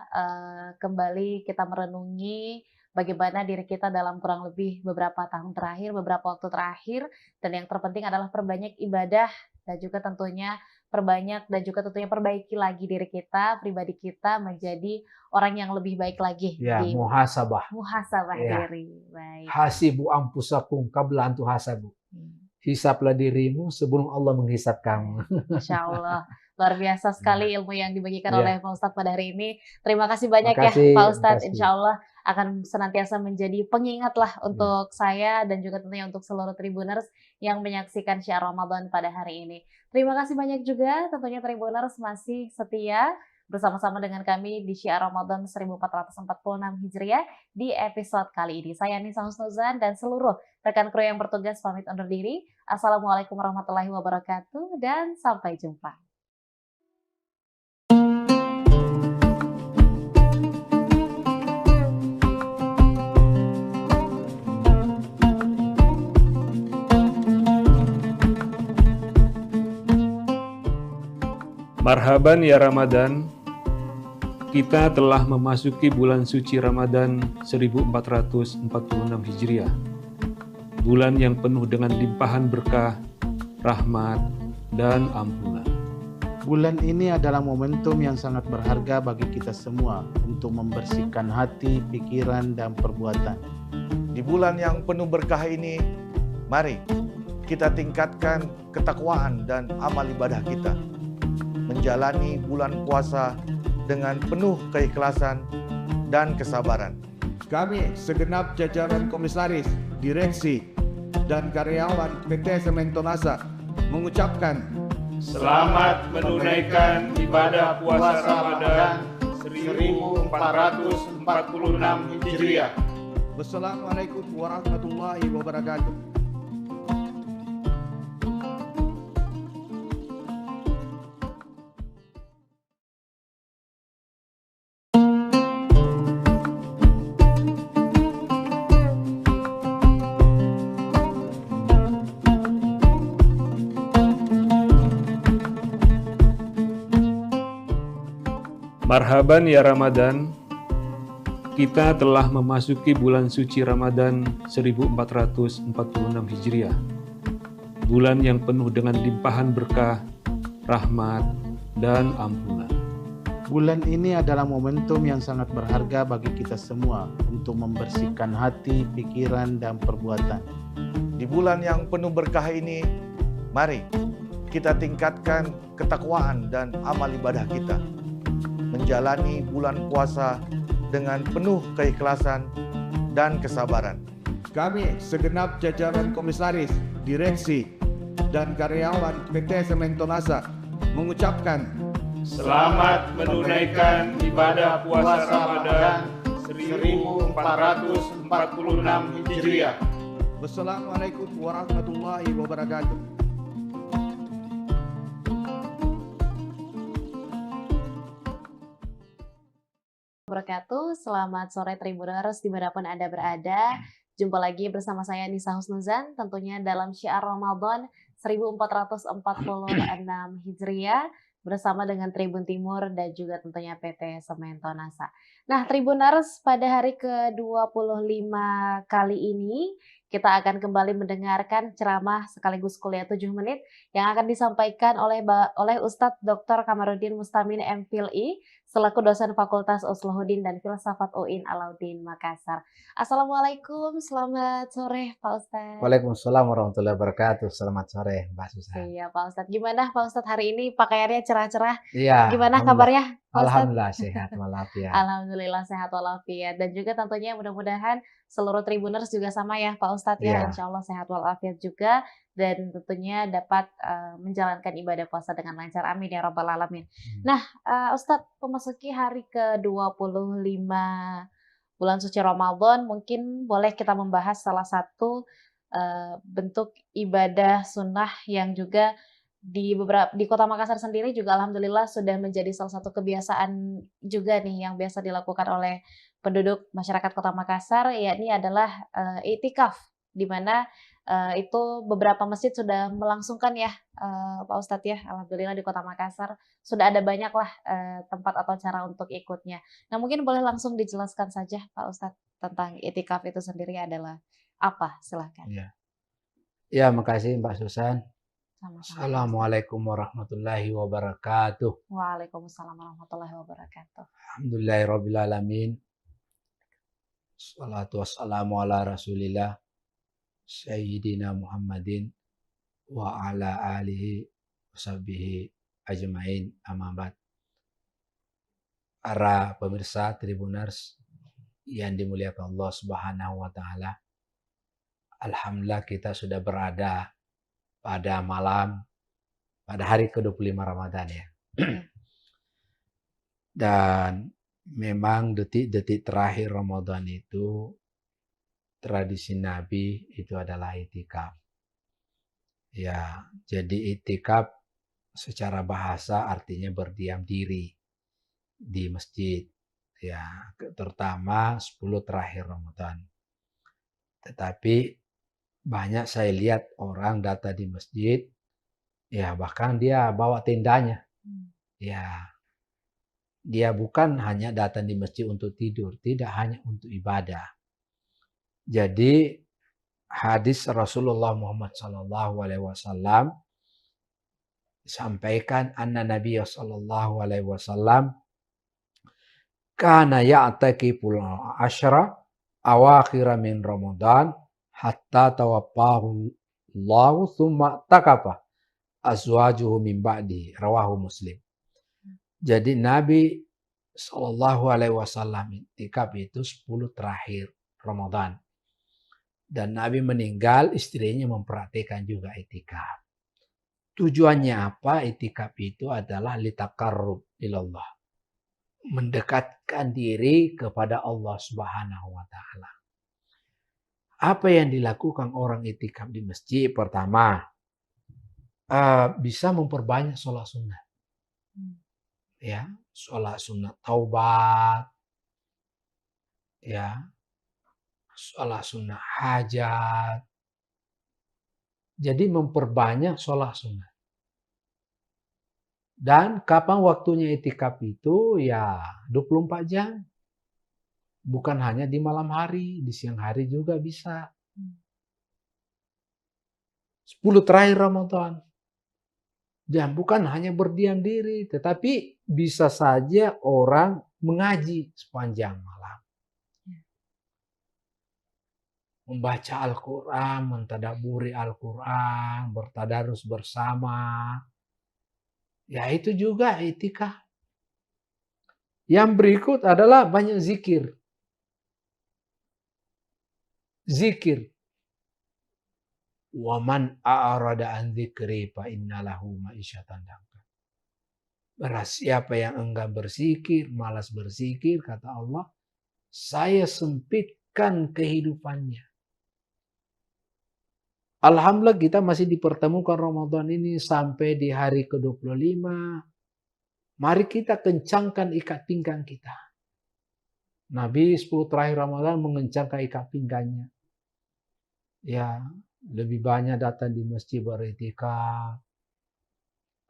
kembali kita merenungi bagaimana diri kita dalam kurang lebih beberapa tahun terakhir, beberapa waktu terakhir, dan yang terpenting adalah perbanyak ibadah dan juga tentunya perbanyak dan juga tentunya perbaiki lagi diri kita, pribadi kita menjadi orang yang lebih baik lagi. Ya, di muhasabah. Muhasabah Ya. diri. Baik. Hasibu anfusakum qabla an tuhasabu. Hisaplah dirimu sebelum Allah menghisap kamu. Masya Allah. Luar biasa sekali ilmu yang dibagikan Ya. oleh Pak Ustadz pada hari ini. Terima kasih banyak Terima kasih, ya Pak Ustadz. terima kasih. Insya Allah akan senantiasa menjadi pengingat lah untuk saya dan juga tentunya untuk seluruh Tribuners yang menyaksikan Syiar Ramadan pada hari ini. Terima kasih banyak juga tentunya Tribuners masih setia bersama-sama dengan kami di Syiar Ramadan 1446 Hijriah di episode kali ini. Saya Nisa Husnuzan dan seluruh rekan kru yang bertugas pamit undur diri. Assalamualaikum warahmatullahi wabarakatuh dan sampai jumpa. Marhaban ya Ramadan, kita telah memasuki bulan suci Ramadan 1446 Hijriah. Bulan yang penuh dengan limpahan berkah, rahmat, dan ampunan. Bulan ini adalah momentum yang sangat berharga bagi kita semua untuk membersihkan hati, pikiran, dan perbuatan. Di bulan yang penuh berkah ini, mari kita tingkatkan ketakwaan dan amal ibadah kita. Menjalani bulan puasa dengan penuh keikhlasan dan kesabaran. Kami segenap jajaran komisaris, direksi, dan karyawan PT Sementonasa mengucapkan Selamat menunaikan ibadah puasa Ramadan 1446 Hijriah. Wassalamualaikum warahmatullahi wabarakatuh. Marhaban ya Ramadan, kita telah memasuki bulan suci Ramadan 1446 Hijriah. Bulan yang penuh dengan limpahan berkah, rahmat, dan ampunan. Bulan ini adalah momentum yang sangat berharga bagi kita semua untuk membersihkan hati, pikiran, dan perbuatan. Di bulan yang penuh berkah ini, mari kita tingkatkan ketakwaan dan amal ibadah kita. Menjalani bulan puasa dengan penuh keikhlasan dan kesabaran. Kami segenap jajaran komisaris, direksi, dan karyawan PT Sementonasa mengucapkan Selamat menunaikan ibadah puasa Ramadan 1446 Hijriah. Wassalamualaikum warahmatullahi wabarakatuh. Wabarakatuh. Selamat sore Tribuners dimanapun Anda berada. Jumpa lagi bersama saya Nisa Husnuzan, tentunya dalam syiar Ramadan 1446 Hijriah bersama dengan Tribun Timur dan juga tentunya PT Sementonasa. Nah, Tribuners, pada hari ke-25 kali ini kita akan kembali mendengarkan ceramah sekaligus kuliah 7 menit yang akan disampaikan oleh Ustadz Dr. Kamarudin Mustamin MPhilI selaku dosen Fakultas Usluhuddin dan Filsafat UIN Alauddin Makassar. Assalamualaikum, selamat sore Pak Ustadz. Waalaikumsalam warahmatullahi wabarakatuh. Selamat sore Mbak Susan. Iya Pak Ustadz, gimana Pak Ustadz hari ini pakaiannya cerah-cerah? Iya. Gimana kabarnya Pak Ustadz? Alhamdulillah sehat walafiat. Alhamdulillah sehat walafiat. Dan juga tentunya mudah-mudahan seluruh Tribuners juga sama ya Pak Ustadz ya. Insya Allah sehat walafiat juga. Dan tentunya dapat menjalankan ibadah puasa dengan lancar. Amin ya Rabbal Alamin. Nah Ustadz, memasuki hari ke-25 bulan suci Ramadan, mungkin boleh kita membahas salah satu bentuk ibadah sunnah yang juga di Kota Makassar sendiri juga alhamdulillah sudah menjadi salah satu kebiasaan juga nih yang biasa dilakukan oleh penduduk masyarakat Kota Makassar, yakni adalah i'tikaf, di mana itu beberapa masjid sudah melangsungkan ya Pak Ustadz ya, alhamdulillah di Kota Makassar sudah ada banyak lah tempat atau cara untuk ikutnya. Nah mungkin boleh langsung dijelaskan saja Pak Ustadz tentang i'tikaf itu sendiri adalah apa, silahkan. Ya, makasih Mbak Susan. Sama-sama. Assalamualaikum warahmatullahi wabarakatuh. Waalaikumsalam warahmatullahi wabarakatuh. Alhamdulillahirabbil alamin. Shalatu wassalamu ala Rasulillah Sayyidina Muhammadin wa ala alihi washabihi ajmain, amma ba'd. Para pemirsa Tribuners yang dimuliakan Allah Subhanahu wa taala. Alhamdulillah kita sudah berada pada hari ke-25 Ramadan ya. Dan memang detik-detik terakhir Ramadan itu tradisi Nabi itu adalah i'tikaf. Ya, jadi i'tikaf secara bahasa artinya berdiam diri di masjid. Ya, terutama 10 terakhir Ramadan. Tetapi banyak saya lihat orang datang di masjid, ya bahkan dia bawa tendanya. Ya, dia bukan hanya datang di masjid untuk tidur, tidak hanya untuk ibadah. Jadi hadis Rasulullah Muhammad SAW sampaikan anna Nabi sallallahu alaihi wasallam kana ya'takiful asyra awakhir min Ramadan hatta tawaffahu Allah thumma takafa azwajuhu min ba'di, rawahu Muslim. Jadi Nabi sallallahu alaihi wasallam iktikaf itu 10 terakhir Ramadan. Dan Nabi meninggal, istrinya memperhatikan juga iktikaf. Tujuannya apa? Iktikaf itu adalah litaqarrub ilallah. Mendekatkan diri kepada Allah Subhanahu wa taala. Apa yang dilakukan orang iktikaf di masjid? Pertama, bisa memperbanyak sholat sunnah. Ya, sholat sunnah taubat, ya, sholat sunnah hajat. Jadi memperbanyak sholat sunnah. Dan kapan waktunya iktikaf itu? Ya 24 jam. Bukan hanya di malam hari, di siang hari juga bisa. 10 terakhir Ramadan. Dan bukan hanya berdiam diri, tetapi bisa saja orang mengaji sepanjang malam. Membaca Al-Quran, mentadaburi Al-Quran, bertadarus bersama. Ya itu juga iktikaf. Yang berikut adalah banyak zikir. Zikir. Waman a'rada an dzikri fa innalahu ma'isyatan dangka. Barang siapa yang enggan berzikir, malas berzikir, kata Allah, saya sempitkan kehidupannya. Alhamdulillah kita masih dipertemukan Ramadan ini sampai di hari ke-25. Mari kita kencangkan ikat pinggang kita. Nabi 10 terakhir Ramadan mengencangkan ikat pinggangnya. Ya, lebih banyak datang di masjid beriktikaf.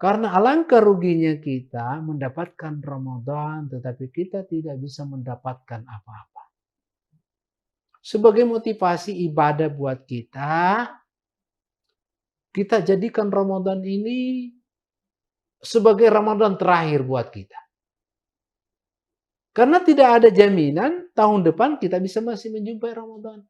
Karena alangkah ruginya kita mendapatkan Ramadan tetapi kita tidak bisa mendapatkan apa-apa. Sebagai motivasi ibadah buat kita, kita jadikan Ramadan ini sebagai Ramadan terakhir buat kita. Karena tidak ada jaminan tahun depan kita bisa masih menjumpai Ramadan.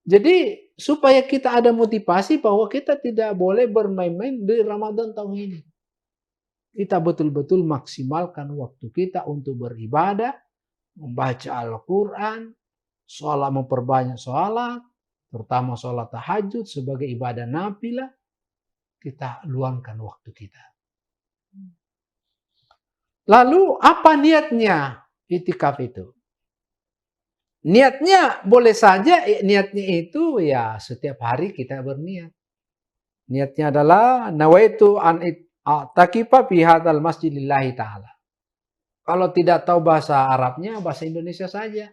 Jadi supaya kita ada motivasi bahwa kita tidak boleh bermain-main di Ramadan tahun ini. Kita betul-betul maksimalkan waktu kita untuk beribadah, membaca Al-Quran, sholat, memperbanyak sholat, terutama sholat tahajud sebagai ibadah nafilah, kita luangkan waktu kita. Lalu apa niatnya iktikaf itu? Niatnya boleh saja, niatnya itu ya setiap hari kita berniat. Niatnya adalah nawaitu an i'takifa fi hadzal masjid lillahi ta'ala. Kalau tidak tahu bahasa Arabnya, bahasa Indonesia saja.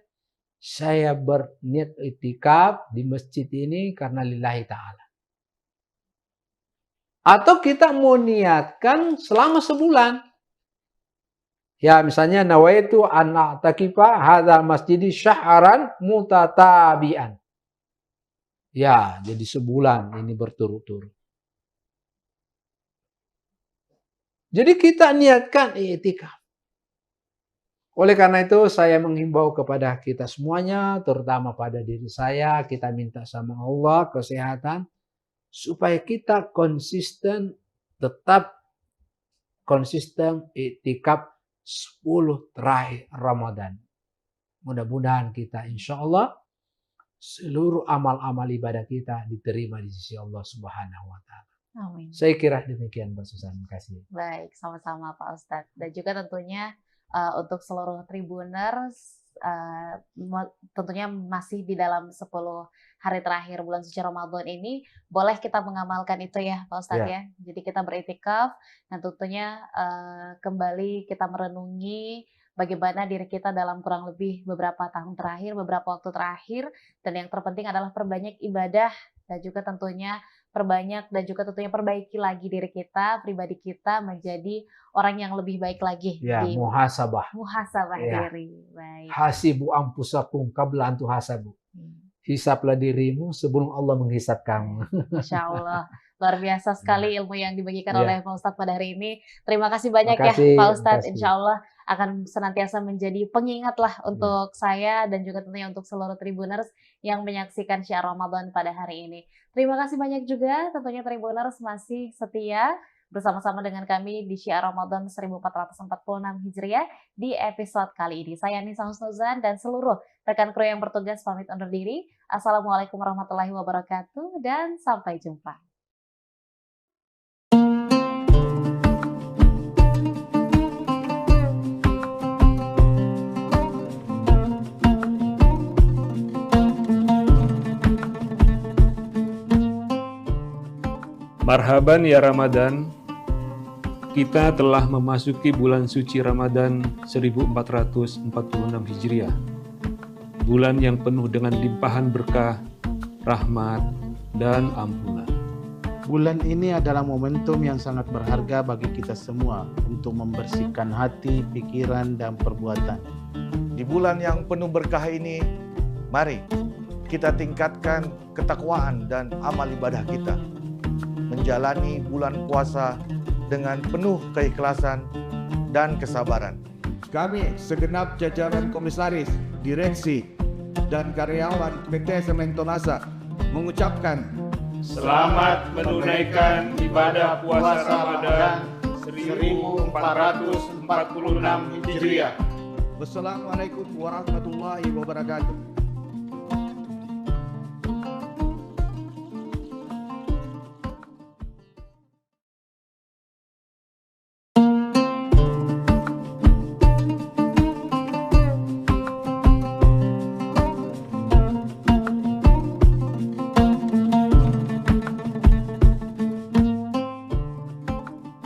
Saya berniat iktikaf di masjid ini karena lillahi ta'ala. Atau kita mau niatkan selama sebulan. Ya misalnya nawaitu an a'takifa hadzal masjidi syahran mutatabi'an. Ya, jadi sebulan ini berturut-turut. Jadi kita niatkan iktikaf. Oleh karena itu saya menghimbau kepada kita semuanya, terutama pada diri saya, kita minta sama Allah kesehatan supaya kita konsisten, tetap konsisten iktikaf 10 terakhir Ramadan. Mudah-mudahan kita insya Allah seluruh amal-amal ibadah kita diterima di sisi Allah Subhanahu wa Ta'ala. Amin. Saya kira demikian Mbak Susan. Terima kasih. Baik, sama-sama Pak Ustadz. Dan juga tentunya untuk seluruh Tribuners, tentunya masih di dalam 10 hari terakhir bulan suci Ramadan ini, boleh kita mengamalkan itu ya Pak Ustadz ya. Jadi kita beriktikaf dan tentunya kembali kita merenungi bagaimana diri kita dalam kurang lebih beberapa tahun terakhir, beberapa waktu terakhir, dan yang terpenting adalah perbanyak ibadah dan juga tentunya perbanyak dan juga tentunya perbaiki lagi diri kita, pribadi kita menjadi orang yang lebih baik lagi. Ya, muhasabah. Muhasabah Ya. diri. Baik. Hasibu anfusakum qabla an tuhasabu. Hisaplah dirimu sebelum Allah menghisap kamu. Masya Allah, luar biasa sekali ilmu yang dibagikan Iya. oleh Pak Ustadz pada hari ini. Terima kasih banyak ya Makasih, Pak Ustadz. makasih. Insya Allah akan senantiasa menjadi pengingat lah untuk saya dan juga tentunya untuk seluruh Tribuners yang menyaksikan Syiar Ramadan pada hari ini. Terima kasih banyak juga tentunya Tribuners masih setia bersama-sama dengan kami di Syiar Ramadan 1446 Hijriah di episode kali ini. Saya Nisa Husnuzan dan seluruh rekan kru yang bertugas pamit undur diri. Assalamualaikum warahmatullahi wabarakatuh dan sampai jumpa. Marhaban ya Ramadan, kita telah memasuki bulan suci Ramadan 1446 Hijriah. Bulan yang penuh dengan limpahan berkah, rahmat, dan ampunan. Bulan ini adalah momentum yang sangat berharga bagi kita semua untuk membersihkan hati, pikiran, dan perbuatan. Di bulan yang penuh berkah ini, mari kita tingkatkan ketakwaan dan amal ibadah kita. Menjalani bulan puasa dengan penuh keikhlasan dan kesabaran. Kami segenap jajaran komisaris, direksi, dan karyawan PT Sementonasa mengucapkan Selamat menunaikan ibadah puasa Ramadan 1446 Hijriah. Wassalamualaikum warahmatullahi wabarakatuh.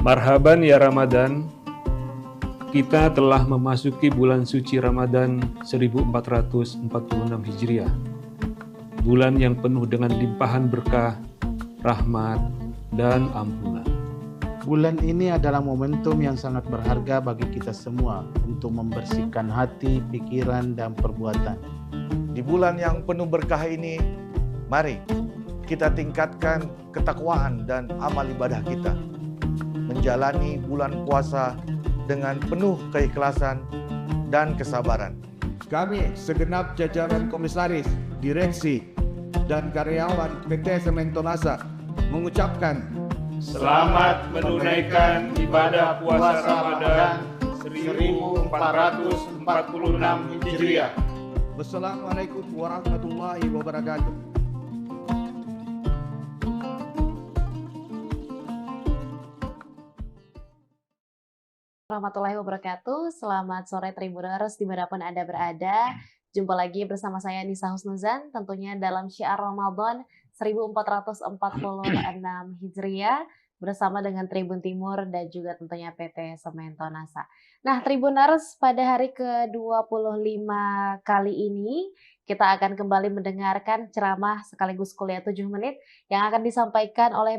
Marhaban ya Ramadan, kita telah memasuki bulan suci Ramadan 1446 Hijriah. Bulan yang penuh dengan limpahan berkah, rahmat, dan ampunan. Bulan ini adalah momentum yang sangat berharga bagi kita semua untuk membersihkan hati, pikiran, dan perbuatan. Di bulan yang penuh berkah ini, mari kita tingkatkan ketakwaan dan amal ibadah kita. Menjalani bulan puasa dengan penuh keikhlasan dan kesabaran. Kami segenap jajaran komisaris, direksi, dan karyawan PT Sementonasa mengucapkan Selamat menunaikan ibadah puasa Ramadan 1446 Hijriah. Wassalamualaikum warahmatullahi wabarakatuh. Warahmatullahi wabarakatuh. Selamat sore Tribuners dimanapun Anda berada. Jumpa lagi bersama saya Nisa Husnuzan tentunya dalam Syiar Ramadan 1446 Hijriah bersama dengan Tribun Timur dan juga tentunya PT Sementonasa. Nah Tribuners, pada hari ke-25 kali ini kita akan kembali mendengarkan ceramah sekaligus kuliah 7 menit yang akan disampaikan oleh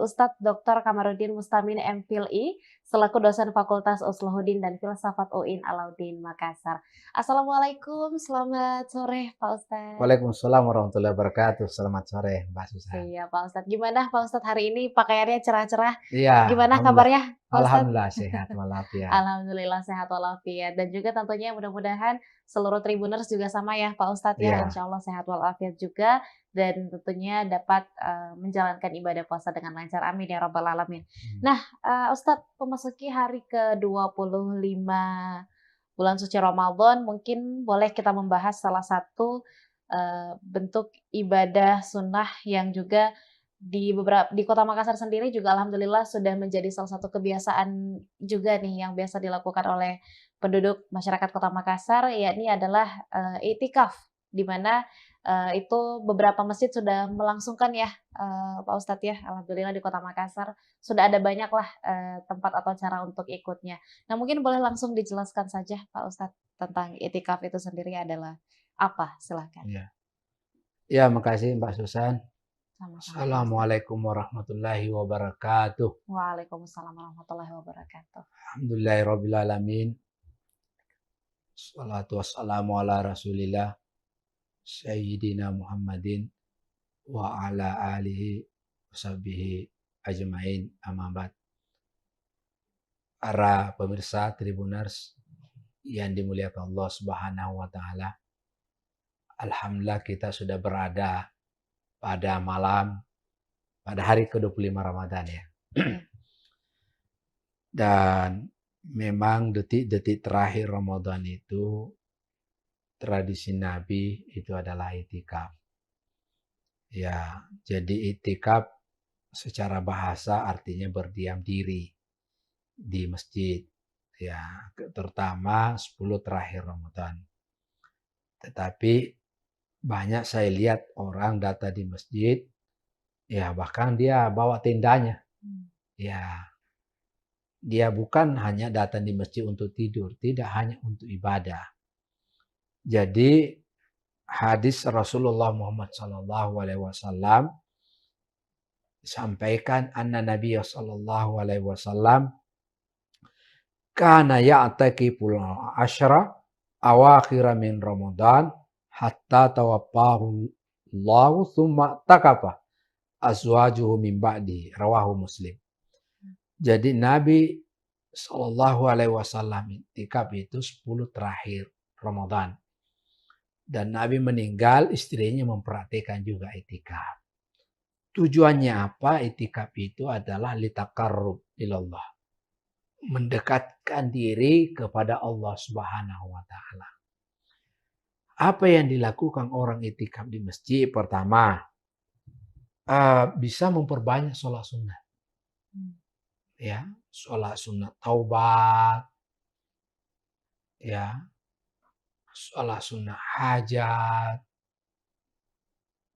Ustadz Dr. Kamarudin Mustamin MPhilI selaku dosen Fakultas Usluhuddin dan Filsafat UIN Alauddin Makassar. Assalamualaikum, selamat sore Pak Ustadz. Waalaikumsalam warahmatullahi wabarakatuh. Selamat sore Mbak Susan. Iya Pak Ustadz, gimana Pak Ustadz hari ini pakaiannya cerah-cerah? Iya. Gimana kabarnya Pak Ustadz? Alhamdulillah sehat walafiat. Alhamdulillah sehat walafiat. Dan juga tentunya mudah-mudahan seluruh Tribuners juga sama ya Pak Ustadz ya. Iya. Insya Allah sehat walafiat juga. Dan tentunya dapat menjalankan ibadah puasa dengan lancar. Amin ya Rabbal Alamin. Nah Ustadz, memasuki hari ke-25 bulan suci Ramadan, mungkin boleh kita membahas salah satu bentuk ibadah sunnah yang juga di Kota Makassar sendiri juga alhamdulillah sudah menjadi salah satu kebiasaan juga nih yang biasa dilakukan oleh penduduk masyarakat Kota Makassar, yakni adalah i'tikaf, di mana itu beberapa masjid sudah melangsungkan ya Pak Ustadz ya, alhamdulillah di Kota Makassar sudah ada banyak lah tempat atau cara untuk ikutnya. Nah mungkin boleh langsung dijelaskan saja Pak Ustadz tentang i'tikaf itu sendiri adalah apa, silakan. Ya, makasih Mbak Susan. Sama-sama. Assalamualaikum warahmatullahi wabarakatuh. Waalaikumsalam warahmatullahi wabarakatuh. Alhamdulillahirrabbilalamin. Salatu wassalamu ala rasulillah Sayyidina Muhammadin wa ala alihi washabihi ajmain, amma ba'd. Para pemirsa Tribuners yang dimuliakan Allah Subhanahu wa taala. Alhamdulillah kita sudah berada pada hari ke-25 Ramadan ya. Dan memang detik-detik terakhir Ramadan itu tradisi Nabi itu adalah itikaf. Ya, jadi itikaf secara bahasa artinya berdiam diri di masjid. Ya, terutama 10 terakhir Ramadan. Tetapi banyak saya lihat orang datang di masjid, ya bahkan dia bawa tendanya. Ya, dia bukan hanya datang di masjid untuk tidur, tidak hanya untuk ibadah. Jadi hadis Rasulullah Muhammad SAW sampaikan anna Nabi sallallahu alaihi wasallam kana ya'takiful asyra awakhir min Ramadan hatta tawaffahu Allah thumma takafa azwajuhu min ba'di, rawahu Muslim. Jadi Nabi sallallahu alaihi wasallam itikaf itu 10 terakhir Ramadan. Dan Nabi meninggal, istrinya memperhatikan juga itikaf. Tujuannya apa? Itikaf itu adalah litaqarrub ilallah. Mendekatkan diri kepada Allah Subhanahu wa taala. Apa yang dilakukan orang itikaf di masjid? Pertama, bisa memperbanyak sholat sunnah. Ya, sholat sunnah taubat. Ya, sholat sunnah hajat.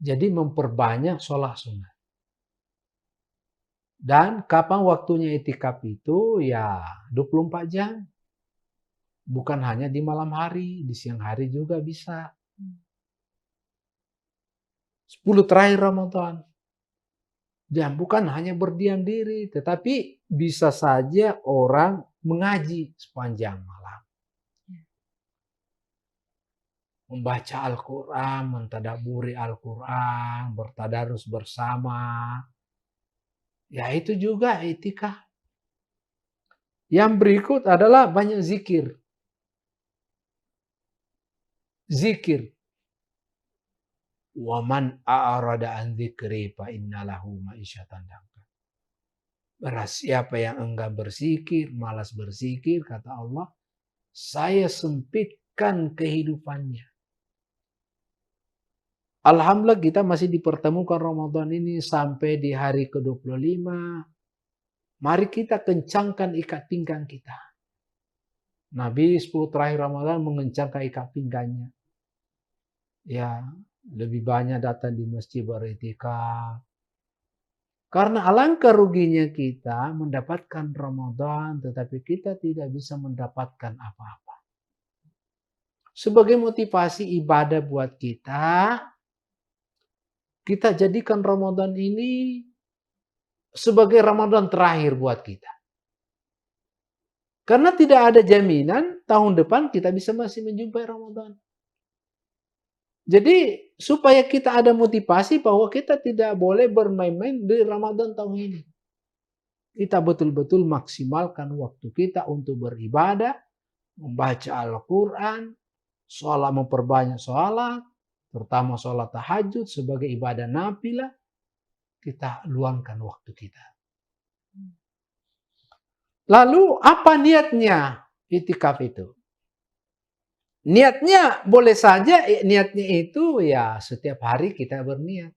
Jadi memperbanyak sholat sunnah. Dan kapan waktunya itikaf itu? Ya 24 jam. Bukan hanya di malam hari, di siang hari juga bisa. 10 terakhir Ramadan. Dan bukan hanya berdiam diri, tetapi bisa saja orang mengaji sepanjang malam. Membaca Al-Quran, mentadaburi Al-Quran, bertadarus bersama. Ya itu juga itikaf. Yang berikut adalah banyak zikir. Zikir. Wa man a'rada an dzikri fa innalahu ma'isyatan dhanka. Barang siapa yang enggan berzikir, malas berzikir, kata Allah, saya sempitkan kehidupannya. Alhamdulillah kita masih dipertemukan Ramadan ini sampai di hari ke-25. Mari kita kencangkan ikat pinggang kita. Nabi 10 terakhir Ramadan mengencangkan ikat pinggangnya. Ya, lebih banyak datang di masjid beritikaf. Karena alangkah ruginya kita mendapatkan Ramadan tetapi kita tidak bisa mendapatkan apa-apa. Sebagai motivasi ibadah buat kita jadikan Ramadan ini sebagai Ramadan terakhir buat kita. Karena tidak ada jaminan tahun depan kita bisa masih menjumpai Ramadan. Jadi supaya kita ada motivasi bahwa kita tidak boleh bermain-main di Ramadan tahun ini. Kita betul-betul maksimalkan waktu kita untuk beribadah, membaca Al-Quran, sholat, memperbanyak sholat, terutama sholat tahajud sebagai ibadah nafilah, kita luangkan waktu kita. Lalu apa niatnya itikaf itu? Niatnya boleh saja, niatnya itu ya setiap hari kita berniat.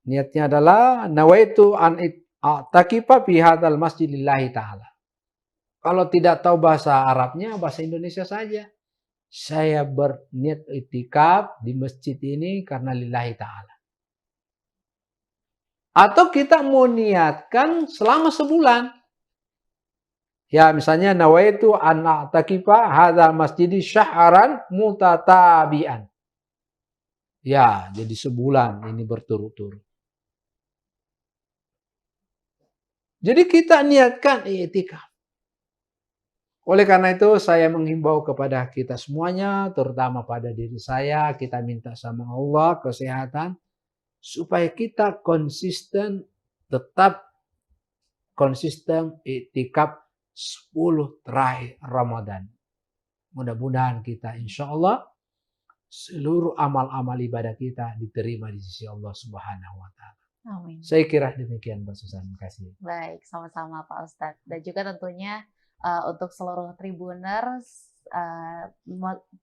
Niatnya adalah nawaitu an i'takifa fi hadzal masjid lillahi ta'ala. Kalau tidak tahu bahasa Arabnya, bahasa Indonesia saja. Saya berniat itikaf di masjid ini karena lillahi ta'ala. Atau kita mau niatkan selama sebulan. Ya misalnya nawaitu an a'takifa hadzal masjidi syahran mutatabi'an. Ya, jadi sebulan ini berturut-turut. Jadi kita niatkan i'tikaf. Oleh karena itu saya menghimbau kepada kita semuanya, terutama pada diri saya, kita minta sama Allah kesehatan, supaya kita konsisten, tetap konsisten iktikaf 10 terakhir Ramadan. Mudah-mudahan kita insya Allah seluruh amal-amal ibadah kita diterima di sisi Allah Subhanahu wa Ta'ala. Amin. Saya kira demikian, Mbak Susan. Terima kasih. Baik, sama-sama Pak Ustadz. Dan juga tentunya untuk seluruh Tribuners,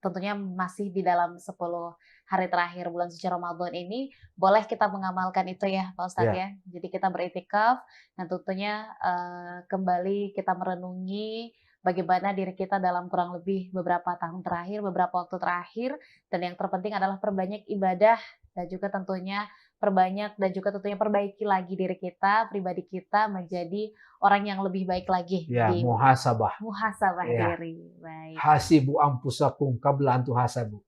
tentunya masih di dalam 10 hari terakhir bulan suci Ramadan ini, boleh kita mengamalkan itu ya Pak Ustadz ya. Jadi kita beriktikaf dan tentunya kembali kita merenungi bagaimana diri kita dalam kurang lebih beberapa tahun terakhir, beberapa waktu terakhir, dan yang terpenting adalah perbanyak ibadah dan juga tentunya perbanyak dan juga tentunya perbaiki lagi diri kita, pribadi kita menjadi orang yang lebih baik lagi. Ya, di muhasabah. muhasabah diri. Baik. Hasibu anfusakum qabla an tuhasabu.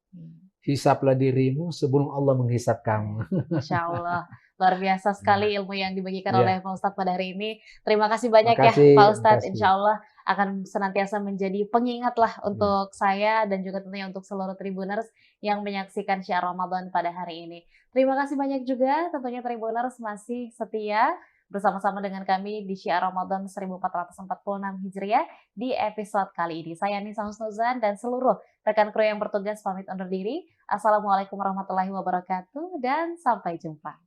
Hisaplah dirimu sebelum Allah menghisap kamu. Masya Allah. Luar biasa sekali ilmu yang dibagikan oleh Pak Ustadz pada hari ini. Terima kasih banyak ya Pak Ustadz. Insya Allah akan senantiasa menjadi pengingat lah untuk saya dan juga tentunya untuk seluruh Tribuners yang menyaksikan Syiar Ramadan pada hari ini. Terima kasih banyak juga tentunya Tribuners masih setia bersama-sama dengan kami di Syiar Ramadan 1446 Hijriah di episode kali ini. Saya Nisa Husnuzan dan seluruh rekan kru yang bertugas pamit undur diri. Assalamualaikum warahmatullahi wabarakatuh dan sampai jumpa.